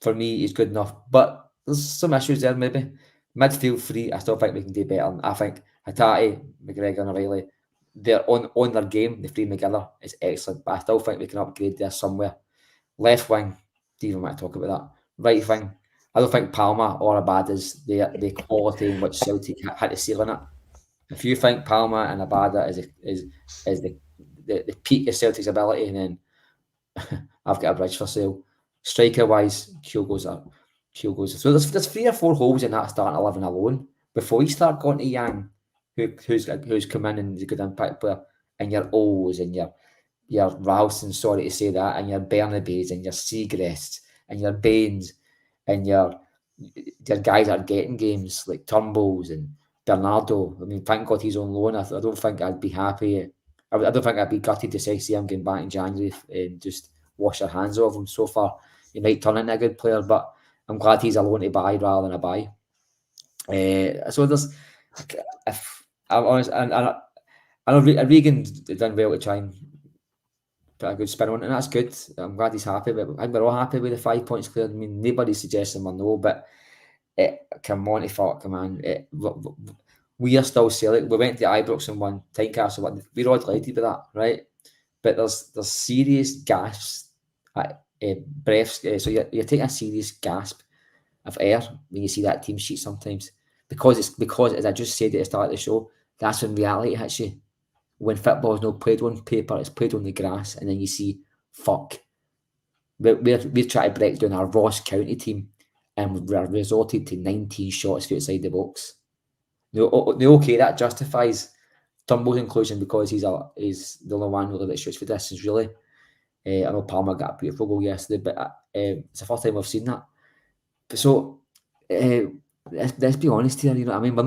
for me is good enough, but there's some issues there maybe. Midfield 3, I still think we can do better. I think Hatate, McGregor and O'Reilly, they're on their game. The 3 together is excellent, but I still think we can upgrade there somewhere. Left wing, do you even want to talk about that? Right wing, I don't think Palma or Abada is the quality in which Celtic had to seal in it. If you think Palma and Abada is the peak of Celtic's ability, then I've got a bridge for sale. Striker wise, Kyo goes up. So there's 3 or 4 holes in that starting 11 alone before you start going to Yang, who's come in and is a good impact player, and your O's and your your Ralston, sorry to say that, and your Bernabes and your Seagrests and your Baines and your guys that are getting games like Turnbulls and Bernardo. I mean, thank God he's on loan. I don't think I'd be happy. I don't think I'd be gutted to see him going back in January and just wash our hands of him. So far, he might turn into a good player, but I'm glad he's a loan to buy rather than a buy. So there's, if I'm honest, and I know Regan's done well to try and put a good spin on it, and that's good. I'm glad he's happy. But I think we're all happy with the 5 points cleared. I mean, nobody's suggesting we're no, but come on, come on. We are still Celtic. We went to Ibrox and won Tynecastle. We're all delighted with that, right? But there's serious gasps, breaths. So you're taking a serious gasp of air when you see that team sheet sometimes, because as I just said at the start of the show, that's when reality hits you. When football is not played on paper, it's played on the grass, and then you see, fuck. We've tried to break down our Ross County team, and we're resorted to 19 shots from outside the box. Okay, that justifies Turnbull's inclusion because he's the only one really that shoots for distance, really. I know Palmer got a beautiful goal yesterday, but it's the first time we've seen that. So, let's be honest here, I mean, we're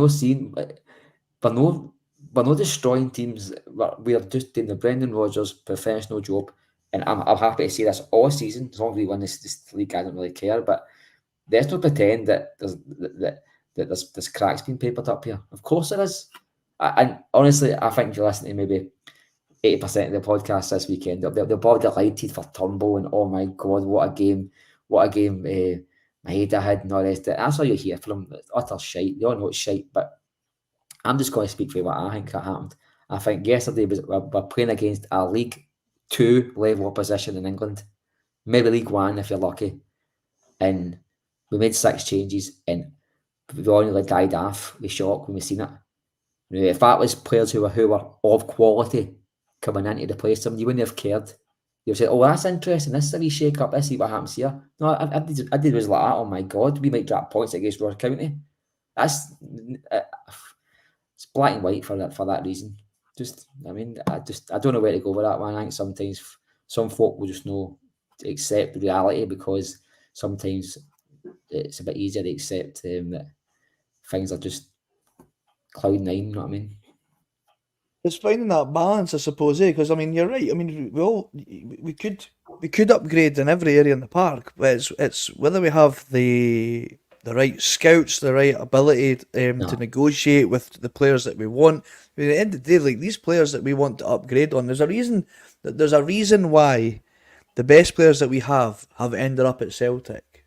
not destroying teams. We're just doing the Brendan Rodgers professional job, and I'm happy to say this all season. As long as we win this league, I don't really care. But let's not pretend that there's cracks being papered up here. Of course there is. And honestly, I think if you listen to maybe 80% of the podcast this weekend, they'll be delighted for Turnbull and oh my God, what a game Maeda had and all the rest of it. That's all you hear from them. It's utter shite. They all know it's shite, but I'm just going to speak for what I think that happened. I think yesterday we're playing against a League 2 level opposition in England, maybe League 1 if you're lucky, and we made 6 changes and we all nearly died off with shock when we seen it. If that was players who were of quality coming in to replace them, you wouldn't have cared. You'd have said, oh, that's interesting, this is a wee shake-up, let's see what happens here. No, I did was like, oh my God, we might drop points against Ross County. That's... it's black and white for that reason. I don't know where to go with that one. I think sometimes some folk will just know to accept reality because sometimes it's a bit easier to accept that things are just cloud nine. You know what I mean? It's finding that balance, I suppose, because I mean you're right. I mean we could upgrade in every area in the park, but it's whether we have the right scouts, the right ability to negotiate with the players that we want. I mean, at the end of the day, like these players that we want to upgrade on, there's a reason why the best players that we have ended up at Celtic,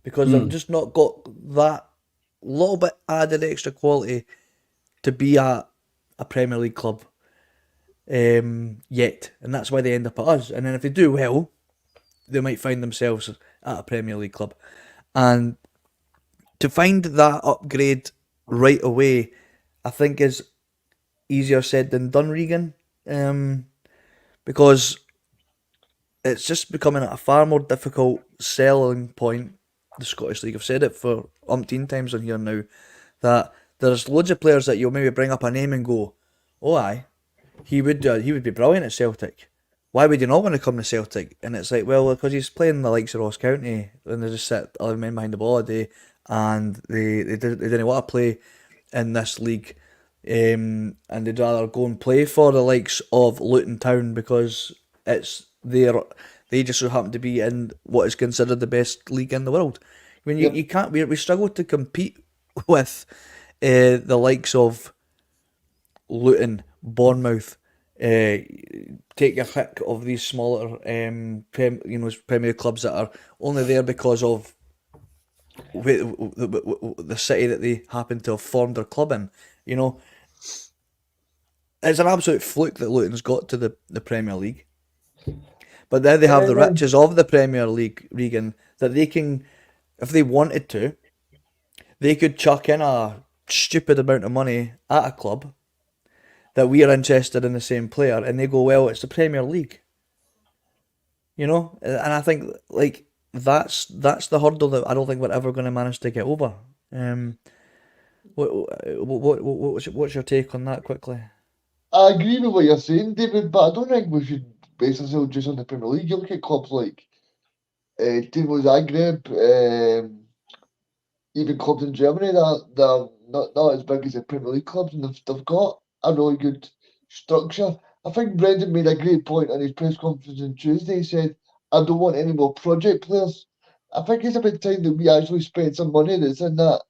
because they've just not got that little bit added extra quality to be at a Premier League club yet, and that's why they end up at us. And then if they do well, they might find themselves at a Premier League club, and to find that upgrade right away, I think is easier said than done, Regan, because it's just becoming a far more difficult selling point. The Scottish League, I've said it for umpteen times on here now, that there's loads of players that you'll maybe bring up a name and go, oh aye, he would be brilliant at Celtic. Why would you not want to come to Celtic? And it's like, well, because he's playing the likes of Ross County and they just sit 11 men behind the ball a day and they didn't want to play in this league, and they'd rather go and play for the likes of Luton Town because they just so happen to be in what is considered the best league in the world. I mean, you can't. We struggle to compete with the likes of Luton, Bournemouth. Take your pick of these smaller, Premier clubs that are only there because of the city that they happen to have formed their club in. You know, it's an absolute fluke that Luton's got to the Premier League. But then they have the riches of the Premier League, Regan, that they can, if they wanted to, they could chuck in a stupid amount of money at a club that we are interested in the same player, and they go, well, it's the Premier League. You know? And I think, like, that's the hurdle that I don't think we're ever going to manage to get over. What's your take on that quickly? I agree with what you're saying, David, but I don't think we should base ourselves just on the Premier League. You look at clubs like Dinamo Zagreb, even clubs in Germany that are not as big as the Premier League clubs, and they've got a really good structure. I think Brendan made a great point on his press conference on Tuesday. He said, I don't want any more project players. I think it's about time that we actually spend some money that's in that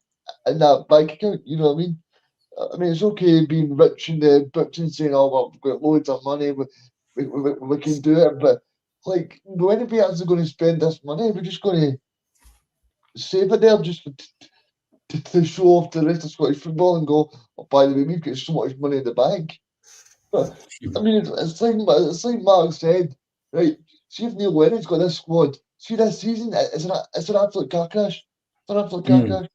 bank account, you know what I mean? I mean, it's okay being rich in the books and saying, oh, well, we've got loads of money, we can do it, but like, when are we actually going to spend this money? We're just going to save it there just to show off to the rest of Scottish football and go, oh, by the way, we've got so much money in the bank. But, I mean, it's like Mark said, right? See if Neil Lennon's got this squad. See this season, it's an absolute car crash. It's an absolute car crash.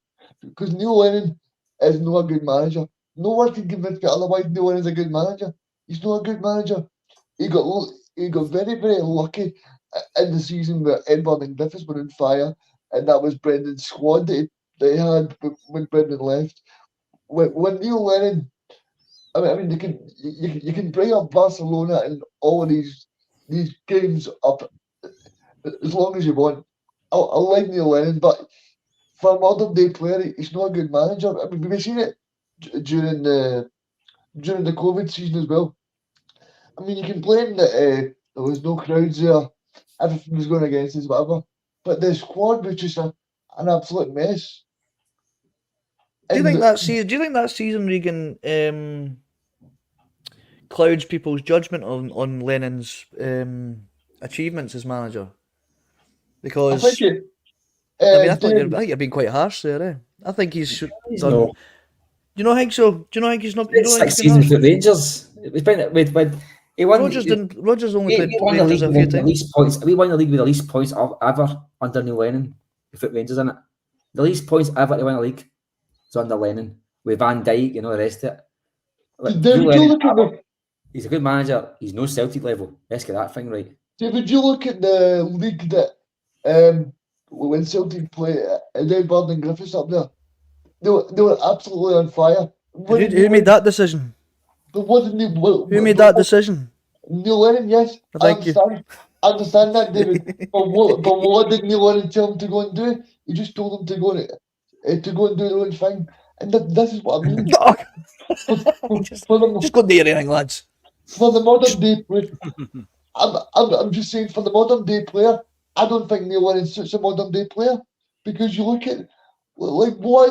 Because Neil Lennon is not a good manager. No one can convince me otherwise. Neil Lennon's a good manager. He's not a good manager. He got very, very lucky in the season where Edward and Griffiths were on fire, and that was Brendan's squad that they had when Brendan left. When Neil Lennon, I mean, you can bring up Barcelona and all of these games up as long as you want. I like Neil Lennon, but for a modern day player, he's not a good manager. I mean, we've seen it during the COVID season as well. I mean, you can blame that there was no crowds there, everything was going against us, whatever. But the squad was just an absolute mess. Do you think that season, Regan, clouds people's judgment on Lennon's achievements as manager? Because I think you're being quite harsh there. Eh? I think he's done. Do you not think so? Do you not think he's not? Six seasons with Rangers. He won. Rogers only played Rangers a few times. We won the league with the least points ever under Neil Lennon. We put Rangers in it. The least points ever to win a league is under Lennon with Van Dijk and all the rest of it. Like, he's a good manager. He's no Celtic level. Let's get that thing right. David, you look at the league that when Celtic play Edward and Griffiths up there, they were absolutely on fire. Who made that decision? Who made that decision? Neil Lennon, yes. I understand that, David. but what did Neil Lennon tell him to go and do? He just told him to go and do their own thing. And this is what I mean. Just go do your thing, lads. For the modern day player, I'm just saying, for the modern day player, I don't think Neil Lennon suits a modern day player, because you look at like what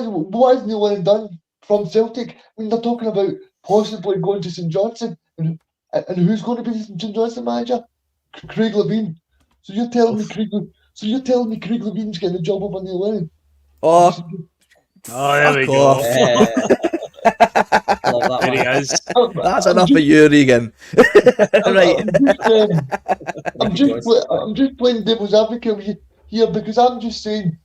has Neil Lennon done from Celtic? I mean, they're talking about possibly going to St Johnstone, and who's going to be the St Johnstone manager? Craig Levine. So you're telling me Craig Levine's getting the job over Neil Lennon? Oh, there we go. There he is. That's enough for you, Regan. Right. I'm just playing devil's advocate here, because I'm just saying,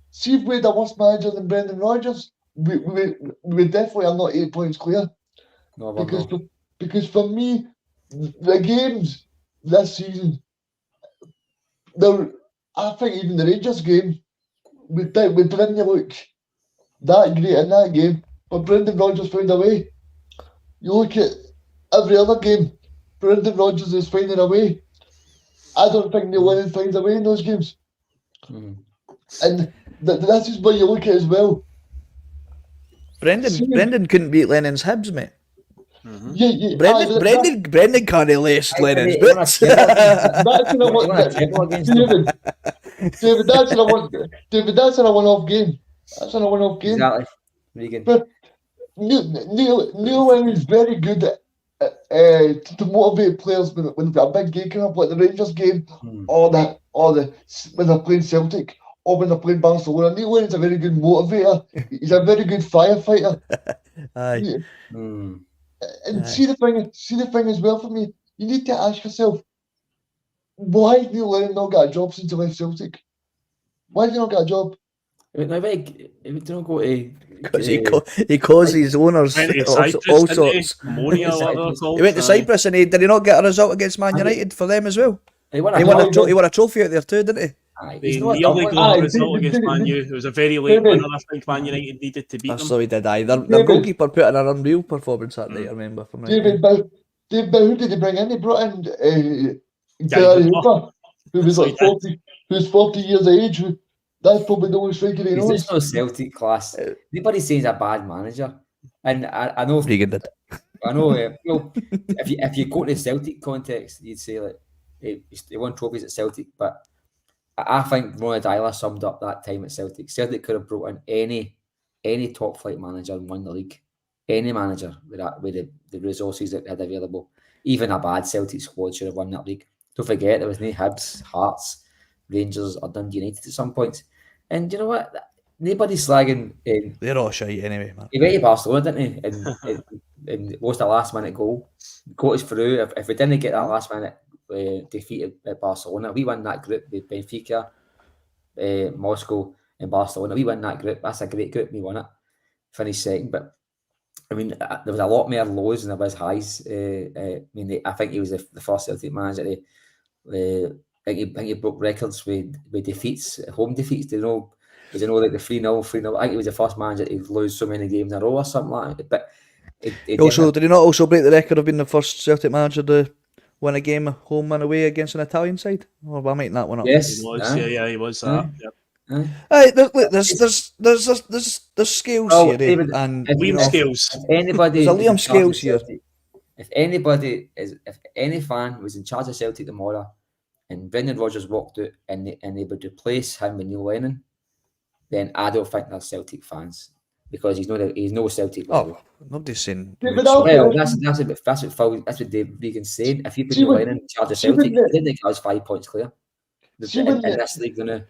see if we had a worse manager than Brendan Rodgers, we definitely are not 8 points clear. No, because for me, the games this season, I think even the Rangers game, we didn't look that great in that game, but Brendan Rodgers found a way. You look at every other game, Brendan Rodgers is finding a way. I don't think Neil Lennon finds a way in those games. And that's just what you look at as well. Brendan couldn't beat Lennon's Hibs, mate. Yeah. Brendan can't lace Lennon's boots. That's what I want. David, that's what I want. David, that's in a one-off game. That's in a one-off game. Exactly. Regan. But Neil Lennon is very good at to motivate players when they've got a big game coming up, like the Rangers game, or when they're playing Celtic, or when they're playing Barcelona. Neil Lennon's a very good motivator. He's a very good firefighter. Aye. And see the thing as well for me, you need to ask yourself, why has Neil Lennon not got a job since he left Celtic? Why has he not got a job? Don't go to... Because he caused his owners all sorts. He went to Cyprus, and did he not get a result against Man United for them as well? He won a trophy out there too, didn't he? They nearly got a result against Man U. It was a very late winner. I think Man United needed to beat them. So he did. Their goalkeeper put in an unreal performance that night, I remember. David, who did they bring in? They brought in Gary Gary Hooper, who was That's like like 40, who's 40 years of age. That's probably the only striker he He's knows. just no Celtic class. Anybody saying he's a bad manager, and I know Regan did. well, if you go to the Celtic context, you'd say like he won trophies at Celtic, but I think Ronald Dyler summed up that time at Celtic. Celtic could have brought in any top flight manager and won the league. Any manager with the resources that they had available, even a bad Celtic squad should have won that league. Don't forget there was no Hibs, Hearts, Rangers, or Dundee United at some points. And you know what? Nobody's slagging. They're all shite anyway, man. He went to Barcelona, didn't he? And lost a last minute goal. Got us through. If we didn't get that last minute defeat at Barcelona, we won that group with Benfica, Moscow, and Barcelona. We won that group. That's a great group. We won it. Finished second, but I mean, there was a lot more lows than there was highs. I think he was the first Celtic manager to. I think he broke records with defeats, home defeats. Do you know like the 3-0, 3-0? I think he was the first manager to lose so many games in a row or something like that. But did he not also break the record of being the first Celtic manager to win a game home and away against an Italian side? Or am I making that one up? Yes, he was. He was that. Yep. Hey, there's scales here, David, and Liam Scales. If anybody, there's a Liam Scales here. If any fan was in charge of Celtic tomorrow, and Brendan Rodgers walked out and they would replace him with Neil Lennon, then I don't think they're Celtic fans because he's no Celtic level. Oh, nobody's saying. Well, that's what Dave Regan's saying. If you put Neil Lennon in charge of Celtic, I didn't think I was 5 points clear in this league with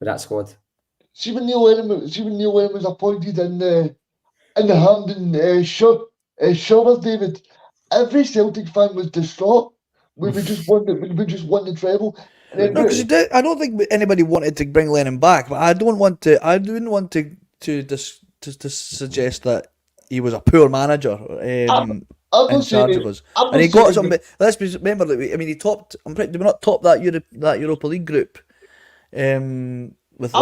that squad. See when Neil Lennon was appointed in the Hampden Showers, David, every Celtic fan was distraught. We just won the treble. No, because I don't think anybody wanted to bring Lennon back, but I wouldn't want to suggest that he was a poor manager in charge of us. And he got some. Let's remember that he topped. Did we not top that Europa League group? With that,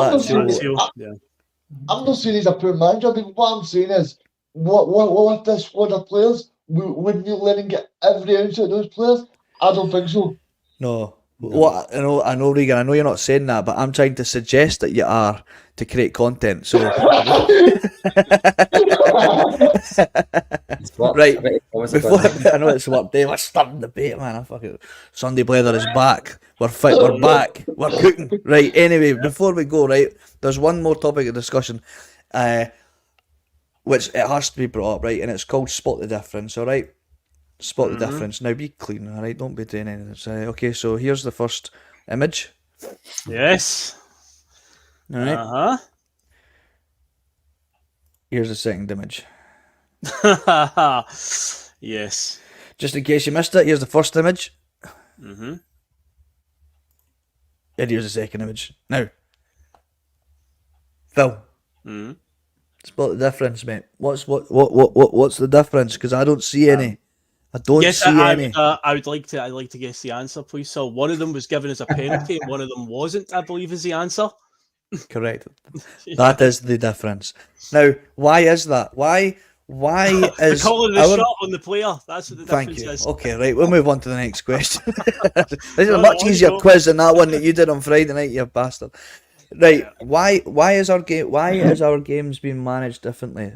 I'm not saying he's a poor manager. What I'm saying is, what this squad of players would Neil Lennon get every ounce of those players? I don't think so. No. Well, I know, Regan. I know you're not saying that, but I'm trying to suggest that you are to create content. So, right. Before, I know it's worked. Dave, I stirred the bait, man. I fucking Sunday Blether is back. We're fit. We're back. We're cooking. Right. Anyway, before we go, right, there's one more topic of discussion, which it has to be brought up, right, and it's called Spot the Difference. All right. Spot the difference. Now be clean, all right? Don't be doing anything. Okay, so here's the first image. Yes. All right. Here's the second image. Yes. Just in case you missed it, here's the first image. And here's the second image. Now, Phil. Spot the difference, mate. What's the difference? Because I don't see any. I don't see any. I'd like to guess the answer, please. So one of them was given as a penalty, and one of them wasn't, I believe, is the answer. Correct. That is the difference. Now, why is that? Why is calling the shot on the player? That's what the difference is. Okay, right. We'll move on to the next question. This is a much easier quiz than that one that you did on Friday night, you bastard. Right, why is our games being managed differently,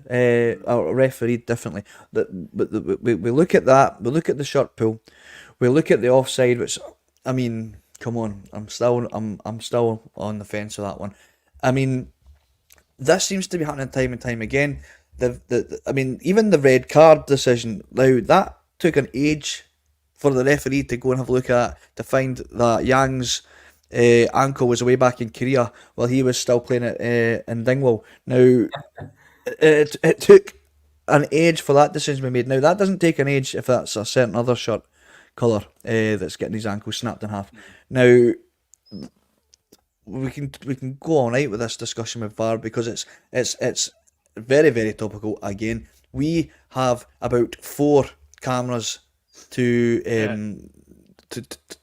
or refereed differently? We look at that. We look at the shirt pull. We look at the offside, which, I mean, come on, I'm still on the fence with that one. I mean, this seems to be happening time and time again. I mean, even the red card decision. Now that took an age for the referee to go and have a look at, to find that Yang's ankle was away back in Korea while he was still playing it in Dingwall. Now, it took an age for that decision to be made. Now, that doesn't take an age if that's a certain other shirt colour that's getting his ankle snapped in half. Now, we can go all night with this discussion with VAR because it's very, very topical. Again, we have about 4 cameras to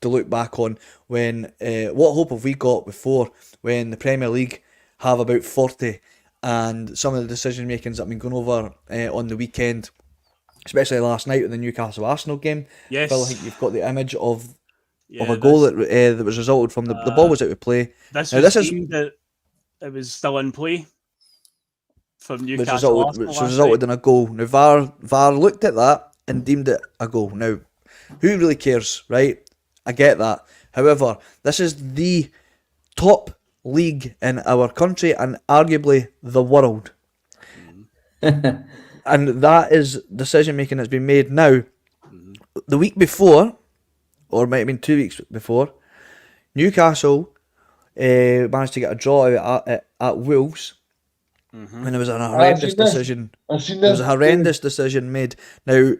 look back on when what hope have we got before when the Premier League have about 40, and some of the decision makings that have been going over on the weekend especially last night in the Newcastle Arsenal game. Yes. Phil, I think you've got the image of Yeah, a goal that was resulted from the ball was out of play. This Now, was this is deemed that it was still in play from which Newcastle Arsenal which last resulted night. in a goal. Now VAR looked at that and deemed it a goal. Now, who really cares, right? I get that. However, this is the top league in our country and arguably the world. And that is decision making that's been made now. The week before, or it might have been 2 weeks before, Newcastle managed to get a draw at Wolves, and there was an horrendous decision. There was a horrendous decision made. Now,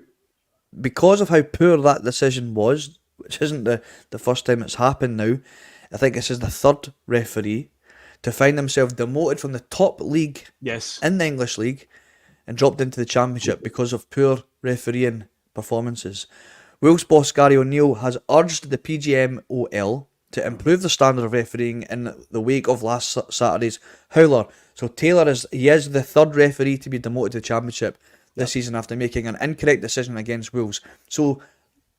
because of how poor that decision was, which isn't the first time it's happened now, I think this is the third referee to find himself demoted from the top league in the English League and dropped into the Championship because of poor refereeing performances. Wolves boss Gary O'Neill has urged the PGMOL to improve the standard of refereeing in the wake of last Saturday's howler. So Taylor is the third referee to be demoted to the Championship this season after making an incorrect decision against Wolves. So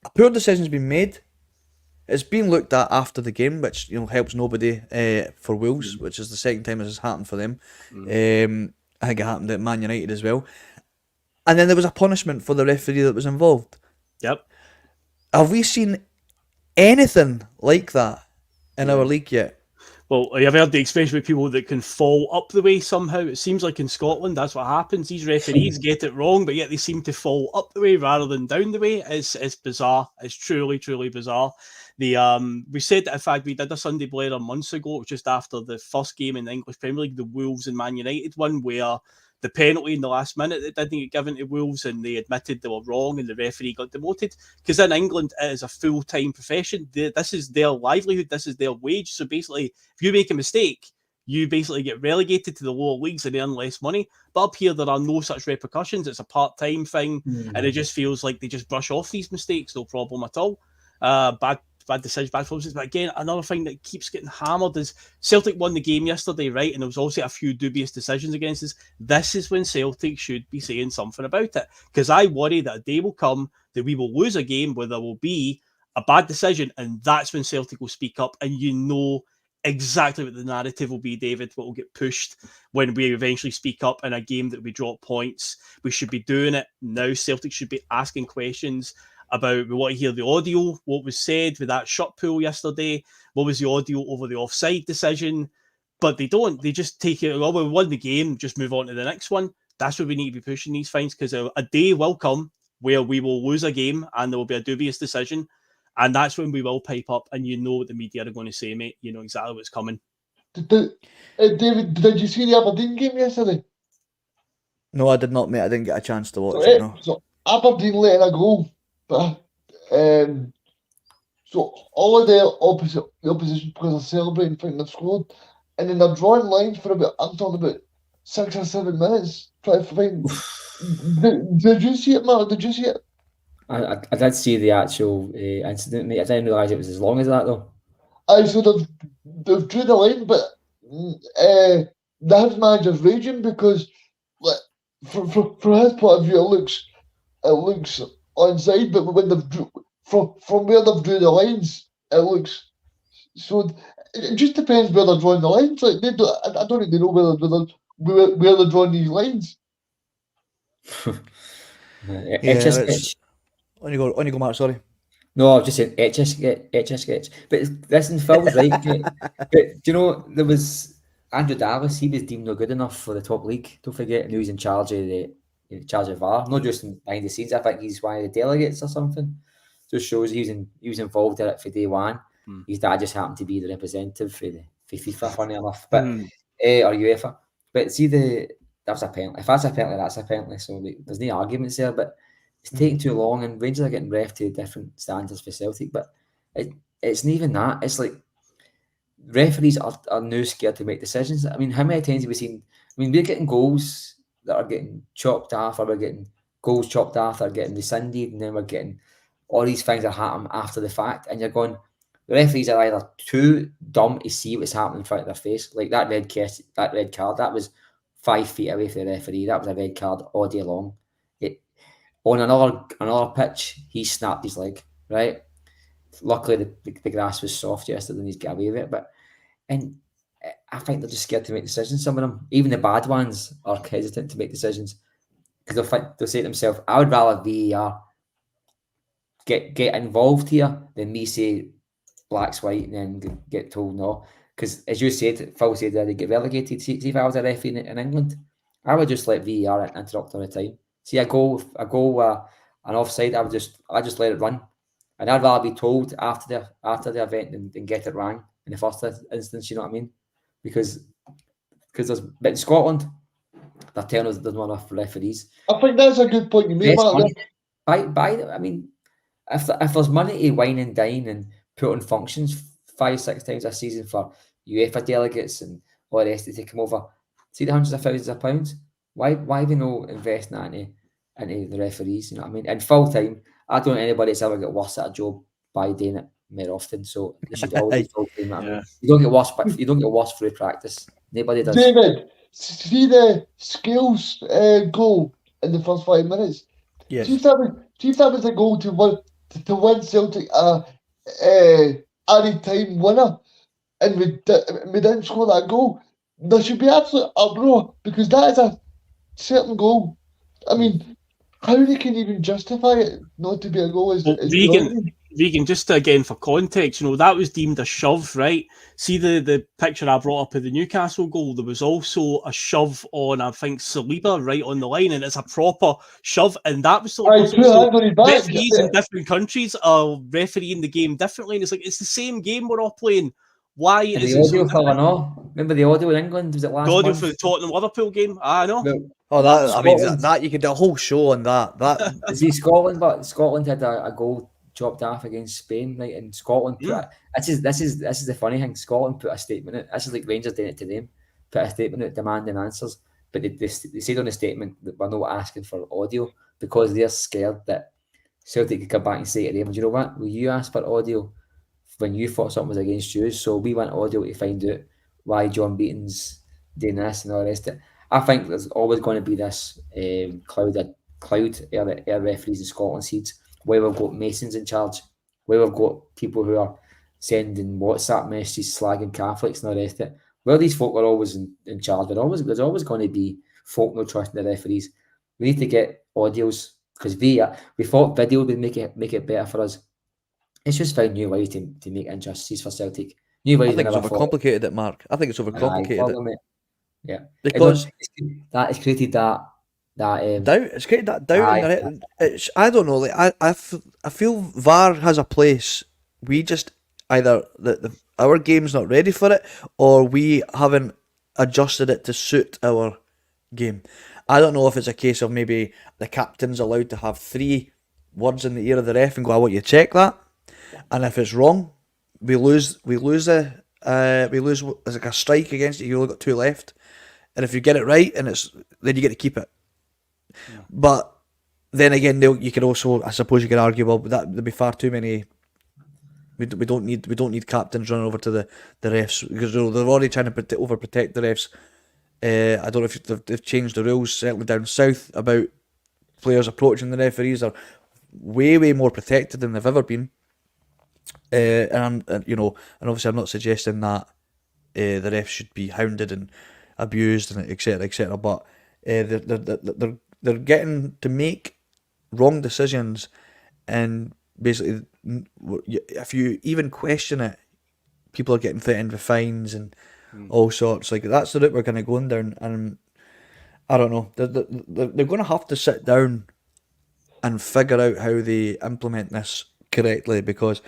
a poor decision's been made. It's been looked at after the game, which helps nobody for Wolves, which is the second time this has happened for them. I think it happened at Man United as well. And then there was a punishment for the referee that was involved. Yep. Have we seen anything like that in our league yet? Well, I've heard the expression with people that can fall up the way somehow. It seems like in Scotland that's what happens. These referees get it wrong, but yet they seem to fall up the way rather than down the way. It's bizarre. It's truly, truly bizarre. We said that, in fact, we did a Sunday Blether months ago. It was just after the first game in the English Premier League, the Wolves and Man United one, where the penalty in the last minute that didn't get given to Wolves, and they admitted they were wrong, and the referee got demoted. Because in England, it is a full-time profession. This is their livelihood. This is their wage. So basically, if you make a mistake, you basically get relegated to the lower leagues and earn less money. But up here, there are no such repercussions. It's a part-time thing, and it just feels like they just brush off these mistakes, no problem at all. Bad decisions, bad performances. But again, another thing that keeps getting hammered is Celtic won the game yesterday, right? And there was also a few dubious decisions against us. This is when Celtic should be saying something about it, because I worry that a day will come that we will lose a game where there will be a bad decision, and that's when Celtic will speak up, and exactly what the narrative will be, David, what will get pushed when we eventually speak up in a game that we drop points. We should be doing it now. Celtic should be asking questions about, we want to hear the audio, what was said with that shot pull yesterday, what was the audio over the offside decision, but they don't. They just take it, we won the game, just move on to the next one. That's what we need to be pushing these fines, because a day will come where we will lose a game and there will be a dubious decision, and that's when we will pipe up, and what the media are going to say, mate. You know exactly what's coming. David, did you see the Aberdeen game yesterday? No, I did not, mate. I didn't get a chance to watch it, no. So Aberdeen letting a goal. But so all of the opposition players are celebrating, thinking they've scored, and then they're drawing lines for I'm talking about 6 or 7 minutes. Trying to find. Did you see it, Mark? Did you see it? I did see the actual incident, mate. I didn't realise it was as long as that, though. So they've drew the line, but the head manager's raging because, from his point of view, it looks onside, but when they've from where they've drew the lines, it looks so. It just depends where they're drawing the lines. Like I don't really know where they're drawing these lines. On you go, Mark. Sorry. No, I was just saying etch-a-sketch. But listen, Phil's right. But do you know, there was Andrew Dallas. He was deemed no good enough for the top league. Don't forget, and he was in charge of VAR, not just behind the scenes. I think he's one of the delegates or something. Just shows he was involved in it for day one. His dad just happened to be the representative for FIFA, funny enough, but or UEFA. But see, that's a penalty. If that's a penalty, that's a penalty. So there's no arguments there. But it's taking too long, and Rangers are getting ref to different standards for Celtic. But it's not even that. It's like referees are now scared to make decisions. I mean, how many times have we seen? I mean, we're getting goals that are getting chopped off, or we're getting goals chopped off that are getting rescinded, and then we're getting all these things that happen after the fact, and you're going, the referees are either too dumb to see what's happening in front of their face. Like that red card, that was 5 feet away from the referee. That was a red card all day long. On another pitch, he snapped his leg, right? Luckily, the grass was soft yesterday and he's got away with it. And I think they're just scared to make decisions, some of them. Even the bad ones are hesitant to make decisions because they'll say to themselves, I would rather VAR get involved here than me say black's white and then get told no. Because as you said, Phil said that they get relegated. See if I was a referee in England, I would just let VAR interrupt all the time. See a goal, an offside, I just let it run. And I'd rather be told after the event than get it wrong in the first instance, you know what I mean? Because there's, but in Scotland, they're telling us there's not enough referees. I think that's a good point you made, Mark. I mean, if there's money to wine and dine and put on functions 5-6 times a season for UEFA delegates and all the rest to come over, see the hundreds of thousands of pounds, why we not investing that into the referees, you know what I mean? And full time, I don't know anybody that's ever got worse at a job by doing it more often, so they should always full time, you know what I mean? You don't get worse through practice. Nobody does. David, see the skills goal in the first 5 minutes. Yes. See if that was a goal to win Celtic any time winner, and we didn't score that goal. There should be absolute uproar because that is a certain goal. I mean, how they can even justify it not to be a goal is Regan, just again for context, that was deemed a shove, right? See the picture I brought up of the Newcastle goal. There was also a shove on, I think, Saliba right on the line, and it's a proper shove. And that was referees in different countries are refereeing the game differently, and it's the same game we're all playing. Why and is the it audio so different? Remember the audio in England? Was it last month? The audio for the Tottenham Liverpool game? I know. That you could do a whole show on that. See Scotland, but Scotland had a goal chopped off against Spain, right? And Scotland this is the funny thing. Scotland put a statement in. This is like Rangers doing it to them. Put a statement out demanding answers, but they said on the statement that we're not asking for audio because they're scared that Celtic could come back and say to them, "Do you know what? Well, you asked for audio when you thought something was against you, so we want audio to find out why John Beaton's doing this and all the rest of it." I think there's always going to be this cloud air referees in Scotland seats, where we've got Masons in charge, where we've got people who are sending WhatsApp messages slagging Catholics and all the rest of it. Well, these folk are always in charge. There's always going to be folk not trusting the referees. We need to get audios because we thought video would make it better for us. It's just found new ways to make injustices for Celtic. New ways. I think it's overcomplicated it, Mark. I think it's overcomplicated it. Yeah, because it's created that doubt. It's created that doubt. I don't know. Like I feel VAR has a place. We just either our game's not ready for it, or we haven't adjusted it to suit our game. I don't know if it's a case of maybe the captain's allowed to have 3 words in the ear of the ref and go, "I want you to check that," and if it's wrong, we lose. It's like a strike against it. You only got 2 left. And if you get it right, then you get to keep it. Yeah. But then again, you could also, I suppose, you could argue, well, there'd be far too many. We don't need captains running over to the refs because they're already trying to overprotect the refs. I don't know if they've changed the rules, certainly down south, about players approaching the referees are way more protected than they've ever been. And obviously I'm not suggesting that the refs should be hounded and abused and etc. But they're getting to make wrong decisions, and basically, if you even question it, people are getting threatened with fines and all sorts. Like that's the route we're going to go down, and I don't know. They're going to have to sit down and figure out how they implement this correctly, because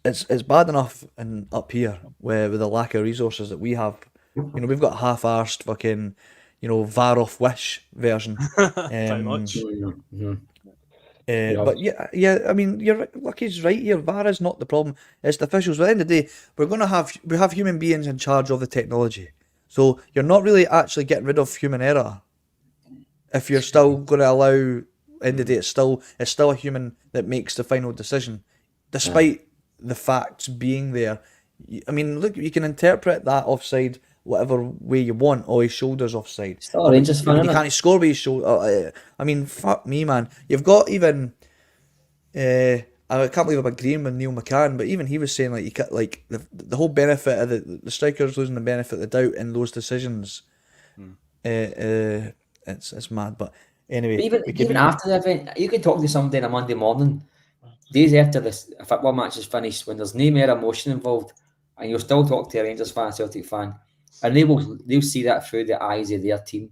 it's bad enough up here with the lack of resources that we have. We've got half-arsed fucking, VAR off Wish version. Pretty much. But yeah, I mean, Lucky's right here. VAR is not the problem. It's the officials. At the end of the day, we have human beings in charge of the technology. So you're not really actually getting rid of human error. If you're still going to allow, end of the day, it's still a human that makes the final decision, despite the facts being there. I mean, look, you can interpret that offside whatever way you want. Oh, his shoulder's offside. Still a Rangers fan, He isn't it? can't score with his shoulder. I mean, fuck me, man. You've got even. I can't believe I'm agreeing with Neil McCann, but even he was saying like you can't, like the whole benefit of the strikers losing the benefit of the doubt in those decisions. It's mad, but anyway. But even after the event, you can talk to somebody on a Monday morning, days after a football match is finished, when there's no more emotion involved, and you'll still talk to a Rangers fan, a Celtic fan, and they'll see that through the eyes of their team.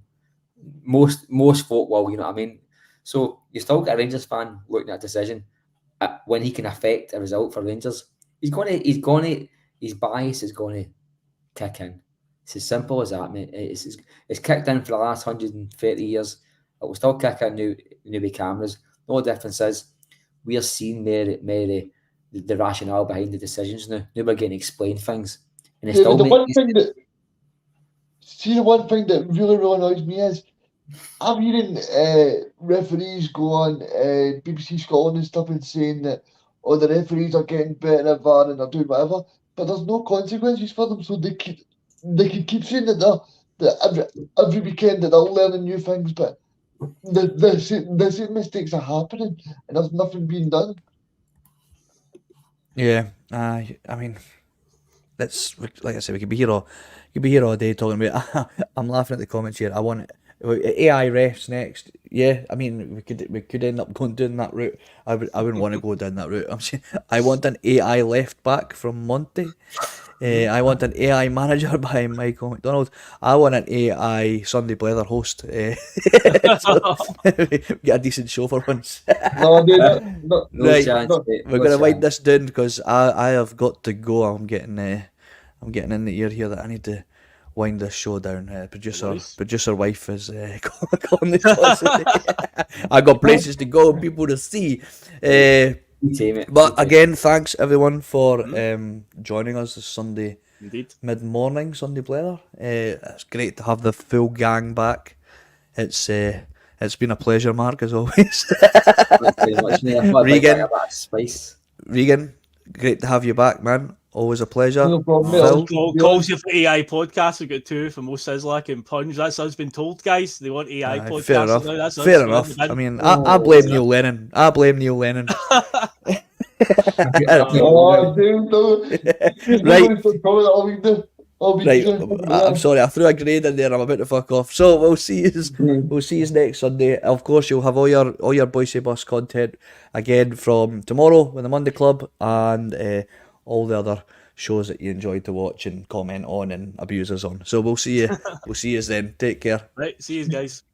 Most folk will, you know what I mean? So you still get a Rangers fan looking at a decision when he can affect a result for Rangers. His bias is going to kick in. It's as simple as that, mate. It's kicked in for the last 130 years. It will still kick in now with cameras. The only difference is we are seeing more the rationale behind the decisions now. Now we're getting explained things. And it's Yeah, still the one thing that really annoys me is I'm hearing referees go on BBC Scotland and stuff and saying that the referees are getting better at VAR and they're doing whatever, but there's no consequences for them, so they can keep saying that every weekend that they're learning new things, but the same mistakes are happening and there's nothing being done. Yeah, I mean, that's like I said, we could be here all day talking about. I'm laughing at the comments here. I want AI refs next. Yeah, I mean, we could end up doing that route. I wouldn't want to go down that route. I'm saying I want an AI left back from Monty. I want an AI manager by Michael McDonald. I want an AI Sunday Blether host. Get a decent show for once. No, no Right, chance, mate. We're gonna wind this down because I have got to go. I'm getting in the ear here that I need to wind this show down. Producer wife is calling the shots. I got places to go and people to see. But again, thanks everyone for joining us this Sunday mid-morning, Sunday Blether. It's great to have the full gang back. It's been a pleasure, Mark, as always. Regan, great to have you back, man. Always a pleasure. No problem, Phil? Calls you for AI podcasts. We've got two from Mo Sizzlack and Punch. That's us been told, guys. They want AI podcasts. Fair enough. Now. That's Fair us. enough. I mean, I blame Neil Lennon. I blame Neil Lennon. Oh, dude, no. Right. Right, I'm sorry, I threw a grade in there. I'm about to fuck off. So we'll see you next Sunday. Of course, you'll have all your Bhoycie Bus content again from tomorrow with the Monday Club and all the other shows that you enjoyed to watch and comment on and abuse us on. So we'll see you. We'll see you then. Take care. Right, see you guys.